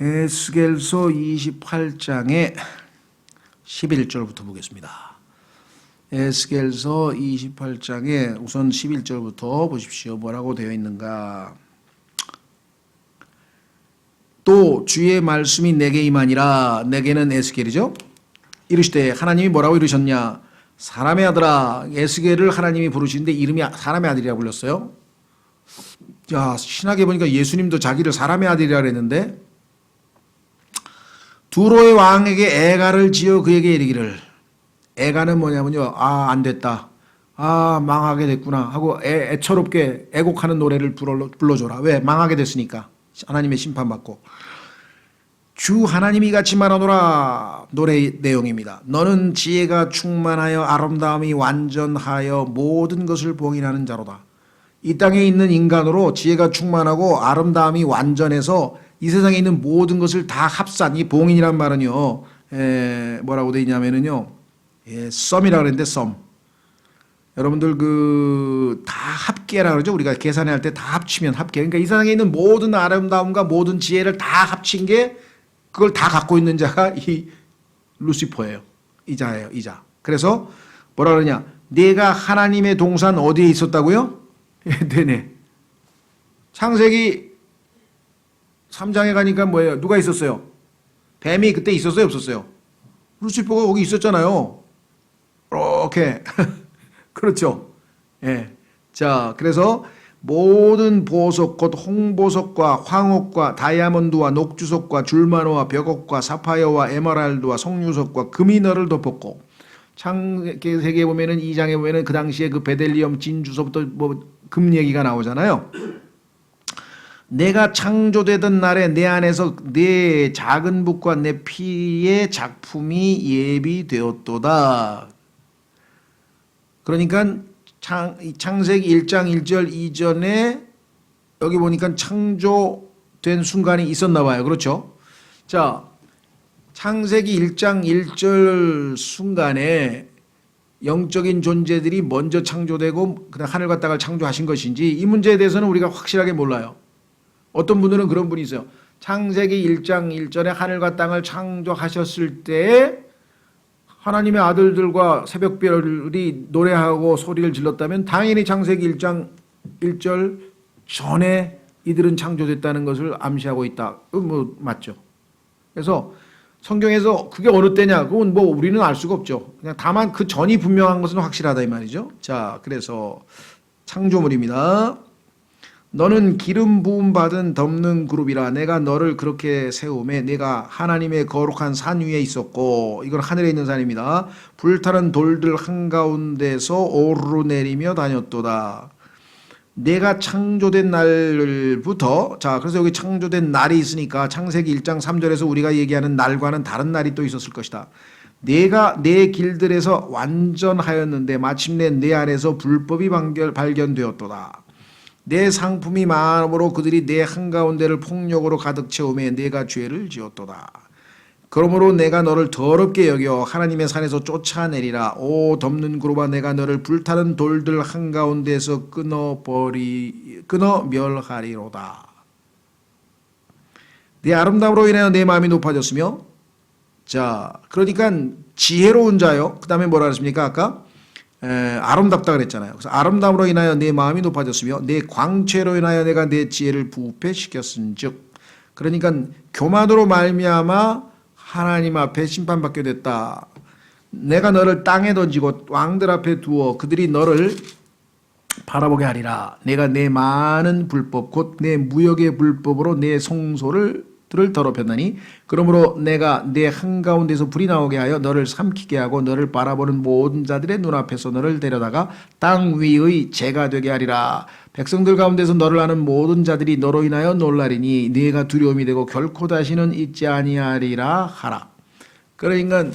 에스겔서 28장의 11절부터 보겠습니다. 에스겔서 28장에 우선 11절부터 보십시오. 뭐라고 되어 있는가. 또 주의 말씀이 내게 임하니라. 내게는 에스겔이죠. 이르시되 하나님이 뭐라고 이르셨냐. 사람의 아들아. 에스겔을 하나님이 부르시는데 이름이 사람의 아들이라고 불렀어요. 야, 신학에 보니까 예수님도 자기를 사람의 아들이라 그랬는데 두로의 왕에게 애가를 지어 그에게 이르기를. 애가는 뭐냐면요. 아, 안 됐다. 아, 망하게 됐구나 하고 애처롭게 애곡하는 노래를 불러줘라. 왜? 망하게 됐으니까. 하나님의 심판받고. 주 하나님이 같이 말하노라. 노래 내용입니다. 너는 지혜가 충만하여 아름다움이 완전하여 모든 것을 봉인하는 자로다. 이 땅에 있는 인간으로 지혜가 충만하고 아름다움이 완전해서 이 세상에 있는 모든 것을 다 합산, 이 봉인이란 말은요, 뭐라고 되어 있냐면은요, 썸이라 그랬는데 썸. 여러분들 다 합계라 그러죠. 우리가 계산할 때 다 합치면 합계. 그러니까 이 세상에 있는 모든 아름다움과 모든 지혜를 다 합친 게 그걸 다 갖고 있는 자가 이 루시퍼예요. 이자예요, 이자. 그래서 뭐라 그러냐? 내가 하나님의 동산 어디에 있었다고요? 네네. 창세기 3장에 가니까 뭐예요? 누가 있었어요? 뱀이 그때 있었어요? 없었어요? 루시퍼가 거기 있었잖아요. 이렇게. 그렇죠. 예. 자, 그래서 모든 보석, 곧 홍보석과 황옥과 다이아몬드와 녹주석과 줄마노와 벽옥과 사파이어와 에메랄드와 석류석과 금이 너를 덮었고, 창세기에 보면은 2장에 보면은 그 당시에 그 베델리엄 진주서부터 뭐 금 얘기가 나오잖아요. 내가 창조되던 날에 내 안에서 내 작은 붓과 내 피의 작품이 예비되었도다. 그러니까 창세기 1장 1절 이전에 여기 보니까 창조된 순간이 있었나 봐요. 그렇죠? 자, 창세기 1장 1절 순간에 영적인 존재들이 먼저 창조되고 그다음 하늘과 땅을 창조하신 것인지 이 문제에 대해서는 우리가 확실하게 몰라요. 어떤 분들은 그런 분이 있어요. 창세기 1장 1절에 하늘과 땅을 창조하셨을 때 하나님의 아들들과 새벽별이 노래하고 소리를 질렀다면 당연히 창세기 1장 1절 전에 이들은 창조됐다는 것을 암시하고 있다. 뭐 맞죠. 그래서 성경에서 그게 어느 때냐? 그건 뭐 우리는 알 수가 없죠. 그냥 다만 그 전이 분명한 것은 확실하다 이 말이죠. 자, 그래서 창조물입니다. 너는 기름 부음 받은 덮는 그룹이라 내가 너를 그렇게 세우매 내가 하나님의 거룩한 산 위에 있었고 이건 하늘에 있는 산입니다. 불타는 돌들 한가운데서 오르내리며 다녔도다. 내가 창조된 날부터 자 그래서 여기 창조된 날이 있으니까 창세기 1장 3절에서 우리가 얘기하는 날과는 다른 날이 또 있었을 것이다. 내가 내 길들에서 완전하였는데 마침내 내 안에서 불법이 발견되었도다. 내 상품이 많으므로 그들이 내 한가운데를 폭력으로 가득 채우며 내가 죄를 지었도다. 그러므로 내가 너를 더럽게 여겨 하나님의 산에서 쫓아내리라. 오 덮는 그룹아 내가 너를 불타는 돌들 한가운데서 끊어 멸하리로다. 내 아름다움으로 인하여 내 마음이 높아졌으며 자 그러니까 지혜로운 자요. 그 다음에 뭐라 그랬습니까 아까? 아름답다 그랬잖아요. 그래서 아름다움으로 인하여 내 마음이 높아졌으며 내 광채로 인하여 내가 내 지혜를 부패시켰은즉 그러니까 교만으로 말미암아 하나님 앞에 심판받게 됐다. 내가 너를 땅에 던지고 왕들 앞에 두어 그들이 너를 바라보게 하리라. 내가 내 많은 불법 곧 내 무역의 불법으로 내 성소를 더럽혔나니 그러므로 내가 내 한가운데서 불이 나오게 하여 너를 삼키게 하고 너를 바라보는 모든 자들의 눈앞에서 너를 데려다가 땅 위의 재가 되게 하리라. 백성들 가운데서 너를 아는 모든 자들이 너로 인하여 놀라리니 네가 두려움이 되고 결코 다시는 잊지 아니하리라 하라. 그러니까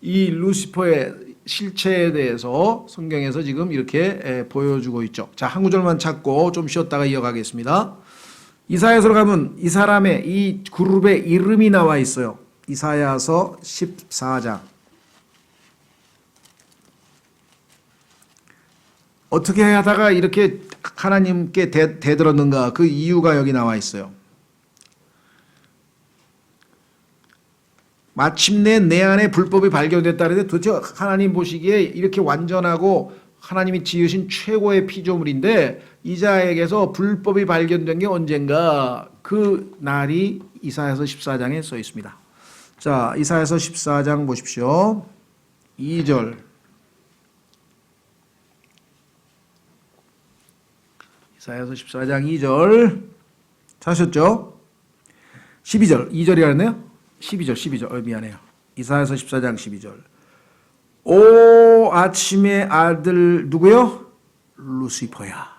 이 루시퍼의 실체에 대해서 성경에서 지금 이렇게 보여주고 있죠. 자, 한 구절만 찾고 좀 쉬었다가 이어가겠습니다. 이사야서로 가면 이 사람의 이 그룹의 이름이 나와 있어요. 이사야서 14장. 어떻게 하다가 이렇게 하나님께 대들었는가 그 이유가 여기 나와 있어요. 마침내 내 안에 불법이 발견됐다는데 도대체 하나님 보시기에 이렇게 완전하고 하나님이 지으신 최고의 피조물인데 이자에게서 불법이 발견된 게 언젠가 그 날이 이사야서 14장에 써 있습니다. 자, 이사야서 14장 보십시오. 2절. 이사야서 14장 2절. 찾으셨죠? 12절. 2절이라 했네요. 12절. 미안해요. 이사야서 14장 12절. 오 아침의 아들 누구요? 루시퍼야.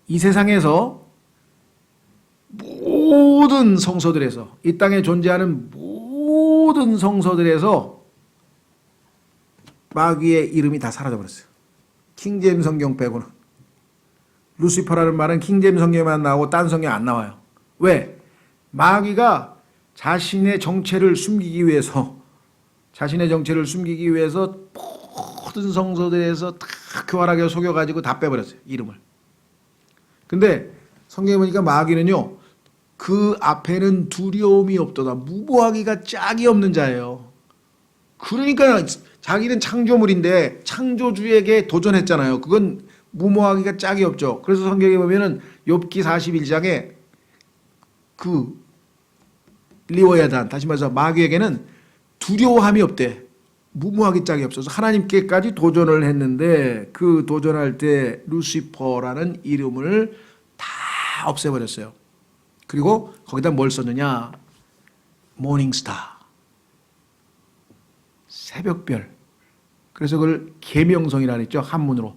이 세상에서 모든 성서들에서 이 땅에 존재하는 모든 성서들에서 마귀의 이름이 다 사라져버렸어요. 킹제임스 성경 빼고는. 루시퍼라는 말은 킹제임스 성경에만 나오고 딴 성경에 안 나와요. 왜? 마귀가 자신의 정체를 숨기기 위해서 모든 성서들에서 다 교활하게 속여가지고 다 빼버렸어요. 이름을. 근데 성경에 보니까 마귀는요. 그 앞에는 두려움이 없도다. 무모하기가 짝이 없는 자예요. 그러니까 자기는 창조물인데 창조주에게 도전했잖아요. 그건 무모하기가 짝이 없죠. 그래서 성경에 보면은 욥기 41장에 그 리워야단 다시 말해서 마귀에게는 두려워함이 없대. 무모하기 짝이 없어서 하나님께까지 도전을 했는데 그 도전할 때 루시퍼라는 이름을 다 없애버렸어요. 그리고 거기다 뭘 썼느냐? 모닝스타. 새벽별. 그래서 그걸 계명성이라 그랬죠. 한문으로.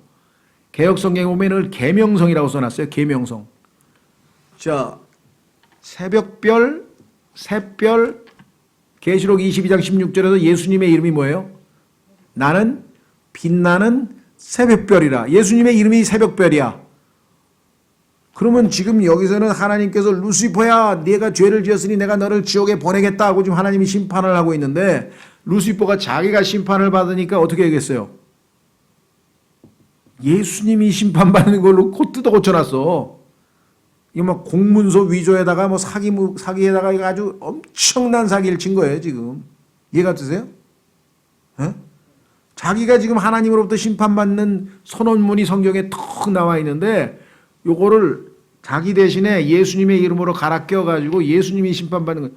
개혁성경에 보면 계명성이라고 써놨어요. 계명성. 자, 새벽별, 샛별, 계시록 22장 16절에서 예수님의 이름이 뭐예요? 나는 빛나는 새벽별이라. 예수님의 이름이 새벽별이야. 그러면 지금 여기서는 하나님께서 루시퍼야 네가 죄를 지었으니 내가 너를 지옥에 보내겠다 하고 지금 하나님이 심판을 하고 있는데 루시퍼가 자기가 심판을 받으니까 어떻게 하겠어요? 예수님이 심판받는 걸로 코 뜯어 고쳐놨어. 이거 막 공문서 위조에다가 뭐 사기에다가 이거 아주 엄청난 사기를 친 거예요, 지금. 이해가 되세요? 예? 자기가 지금 하나님으로부터 심판받는 선언문이 성경에 턱 나와 있는데 요거를 자기 대신에 예수님의 이름으로 갈아 껴가지고 예수님이 심판받는 거.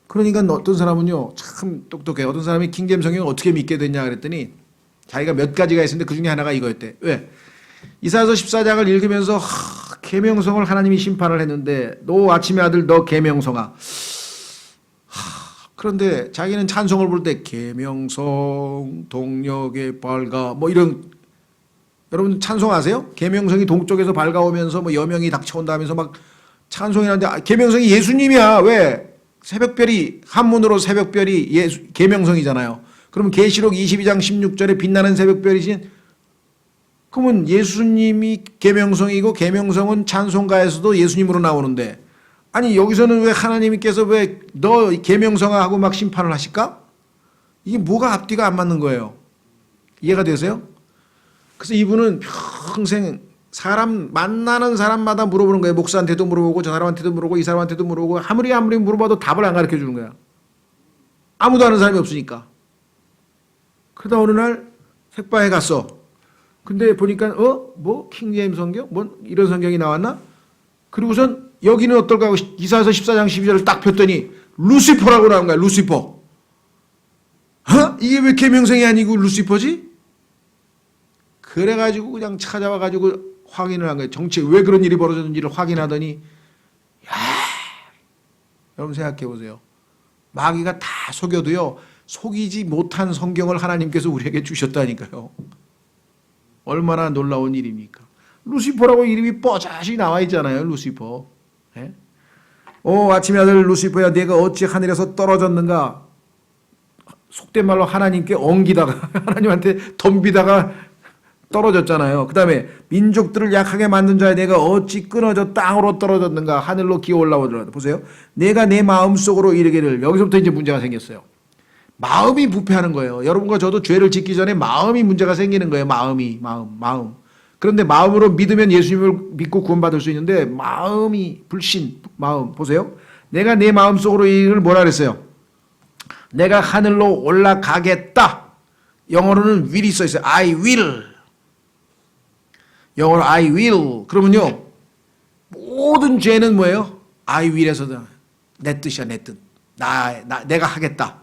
그러니까 어떤 사람은요 참 똑똑해요. 어떤 사람이 킹제임 성경을 어떻게 믿게 됐냐 그랬더니 자기가 몇 가지가 있었는데 그 중에 하나가 이거였대. 왜? 이사야서 14장을 읽으면서 계명성을 하나님이 심판을 했는데 너 아침의 아들 너 계명성아. 그런데 자기는 찬송을 부를 때 계명성 동력의 밝아 뭐 이런, 여러분 찬송 아세요? 계명성이 동쪽에서 밝아오면서 뭐 여명이 닥쳐온다 하면서 막 찬송이라는데 계명성이 예수님이야. 왜? 새벽별이 한문으로 새벽별이 계명성이잖아요. 그럼 계시록 22장 16절에 빛나는 새벽별이신, 그러면 예수님이 계명성이고 계명성은 찬송가에서도 예수님으로 나오는데, 아니 여기서는 왜 하나님께서 왜 너 계명성아 하고 막 심판을 하실까? 이게 뭐가 앞뒤가 안 맞는 거예요. 이해가 되세요? 그래서 이분은 평생 사람 만나는 사람마다 물어보는 거예요. 목사한테도 물어보고 저 사람한테도 물어보고 이 사람한테도 물어보고 아무리 물어봐도 답을 안 가르쳐 주는 거야. 아무도 아는 사람이 없으니까. 그러다 어느 날 색바에 갔어. 근데 보니까 뭐 킹제임 성경? 뭐 이런 성경이 나왔나? 그리고선 여기는 어떨까 하고 이사야서 14장 12절을 딱 폈더니 루시퍼라고 나온 거야. 루시퍼. 이게 왜 계명성이 아니고 루시퍼지? 그래가지고 그냥 찾아와가지고 확인을 한 거예요. 정치에 왜 그런 일이 벌어졌는지를 확인하더니, 야, 여러분 생각해 보세요. 마귀가 다 속여도요, 속이지 못한 성경을 하나님께서 우리에게 주셨다니까요. 얼마나 놀라운 일입니까? 루시퍼라고 이름이 뻐자시 나와 있잖아요. 루시퍼. 예? 아침의 아들 루시퍼야 내가 어찌 하늘에서 떨어졌는가? 속된 말로 하나님께 엉기다가 하나님한테 덤비다가 떨어졌잖아요. 그 다음에 민족들을 약하게 만든 자야 내가 어찌 끊어져 땅으로 떨어졌는가? 하늘로 기어 올라오더라. 보세요. 내가 내 마음속으로 이르기를. 여기서부터 이제 문제가 생겼어요. 마음이 부패하는 거예요. 여러분과 저도 죄를 짓기 전에 마음이 문제가 생기는 거예요. 마음. 그런데 마음으로 믿으면 예수님을 믿고 구원받을 수 있는데 마음이 불신, 마음. 보세요. 내가 내 마음속으로 이르기를 뭐라 그랬어요? 내가 하늘로 올라가겠다. 영어로는 will이 써 있어요. I will. 영어로 I will. 그러면요. 모든 죄는 뭐예요? I will에서도 내 뜻이야, 내 뜻. 내가 하겠다.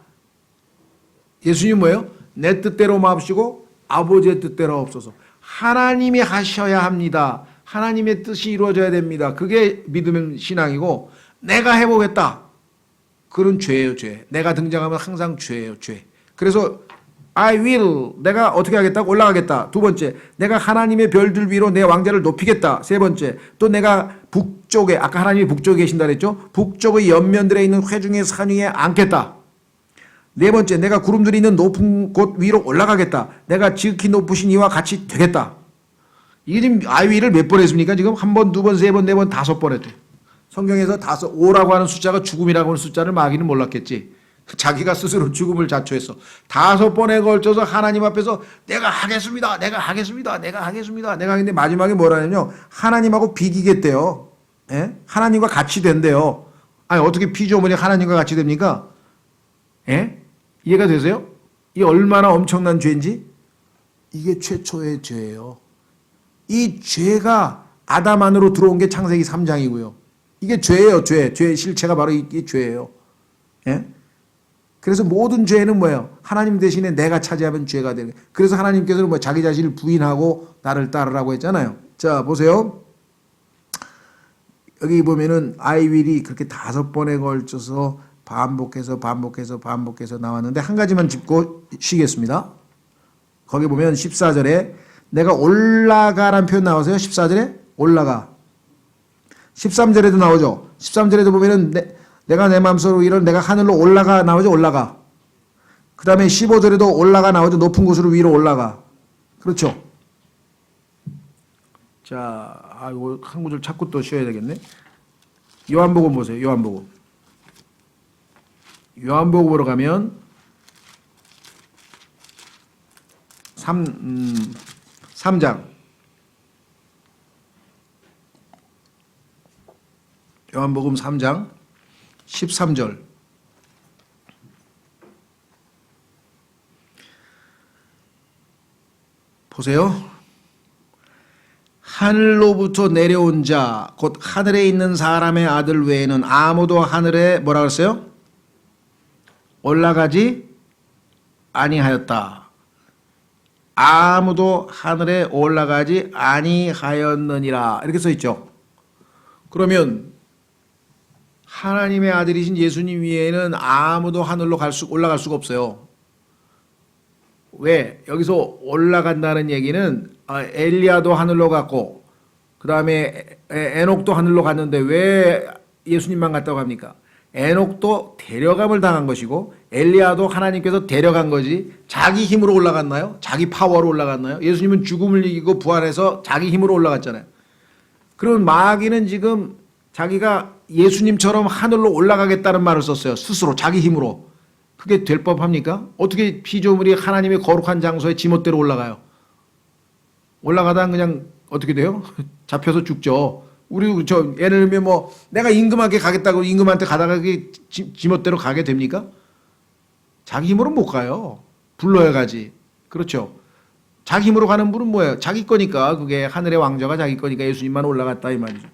예수님 뭐예요? 내 뜻대로 마옵시고 아버지의 뜻대로 없어서. 하나님이 하셔야 합니다. 하나님의 뜻이 이루어져야 됩니다. 그게 믿음의 신앙이고, 내가 해보겠다. 그런 죄예요, 죄. 내가 등장하면 항상 죄예요, 죄. 그래서 I will. 내가 어떻게 하겠다? 올라가겠다. 두 번째, 내가 하나님의 별들 위로 내 왕자를 높이겠다. 세 번째, 또 내가 북쪽에, 아까 하나님이 북쪽에 계신다 그랬죠? 북쪽의 옆면들에 있는 회중의 산 위에 앉겠다. 네 번째, 내가 구름들이 있는 높은 곳 위로 올라가겠다. 내가 지극히 높으신 이와 같이 되겠다. 이게 지금 I will을 몇 번 했습니까? 지금 한 번, 두 번, 세 번, 네 번, 5번 했대. 성경에서 5라고 하는 숫자가 죽음이라고 하는 숫자를 마귀는 몰랐겠지. 자기가 스스로 죽음을 자초했어. 5번에 걸쳐서 하나님 앞에서 내가 하겠습니다. 내가 하겠습니다. 내가 하겠습니다. 내가 하겠는데 마지막에 뭐라냐면요. 하나님하고 비기겠대요. 예? 하나님과 같이 된대요. 아니 어떻게 피조물이 하나님과 같이 됩니까? 예? 이해가 되세요? 이게 얼마나 엄청난 죄인지? 이게 최초의 죄예요. 이 죄가 아담 안으로 들어온 게 창세기 3장이고요. 이게 죄예요, 죄. 죄의 실체가 바로 이게 죄예요. 예? 그래서 모든 죄는 뭐예요? 하나님 대신에 내가 차지하면 죄가 되는 거예요. 그래서 하나님께서는 뭐 자기 자신을 부인하고 나를 따르라고 했잖아요. 자, 보세요. 여기 보면은 I will이 그렇게 5번에 걸쳐서 반복해서 나왔는데 한 가지만 짚고 쉬겠습니다. 거기 보면 14절에 내가 올라가라는 표현 나오세요. 14절에 올라가. 13절에도 나오죠. 13절에도 보면은 내가 내 마음속으로 이런 내가 하늘로 올라가 나오죠. 올라가. 그 다음에 15절에도 올라가 나오죠. 높은 곳으로 위로 올라가. 그렇죠. 자, 이거 한 구절 찾고 또 쉬어야 되겠네. 요한복음 보세요. 요한복음으로 가면 3장 요한복음 3장 13절. 보세요. 하늘로부터 내려온 자, 곧 하늘에 있는 사람의 아들 외에는 아무도 하늘에 뭐라 그랬어요? 올라가지 아니하였다. 아무도 하늘에 올라가지 아니하였느니라. 이렇게 써 있죠. 그러면 하나님의 아들이신 예수님 위에는 아무도 하늘로 올라갈 수가 없어요. 왜? 여기서 올라간다는 얘기는 엘리야도 하늘로 갔고 그 다음에 에녹도 하늘로 갔는데 왜 예수님만 갔다고 합니까? 에녹도 데려감을 당한 것이고 엘리야도 하나님께서 데려간 거지 자기 힘으로 올라갔나요? 자기 파워로 올라갔나요? 예수님은 죽음을 이기고 부활해서 자기 힘으로 올라갔잖아요. 그럼 마귀는 지금 자기가 예수님처럼 하늘로 올라가겠다는 말을 썼어요. 스스로 자기 힘으로. 그게 될 법합니까? 어떻게 피조물이 하나님의 거룩한 장소에 지멋대로 올라가요? 올라가다 그냥 어떻게 돼요? 잡혀서 죽죠. 우리 예를 들면 뭐 내가 임금한테 가겠다고 임금한테 가다가 지멋대로 가게 됩니까? 자기 힘으로 못 가요. 불러야 가지. 그렇죠. 자기 힘으로 가는 분은 뭐예요? 자기 거니까. 그게 하늘의 왕자가 자기 거니까 예수님만 올라갔다 이 말이죠.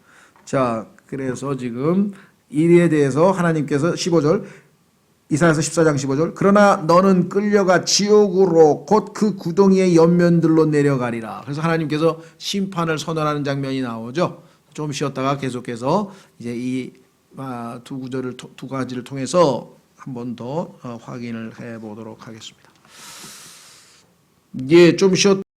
자, 그래서 지금 이에 대해서 하나님께서 15절 이사야서 14장 15절 그러나 너는 끌려가 지옥으로 곧 그 구덩이의 옆면들로 내려가리라. 그래서 하나님께서 심판을 선언하는 장면이 나오죠. 좀 쉬었다가 계속해서 이제 이 두 가지를 통해서 한 번 더 확인을 해 보도록 하겠습니다. 좀 쉬었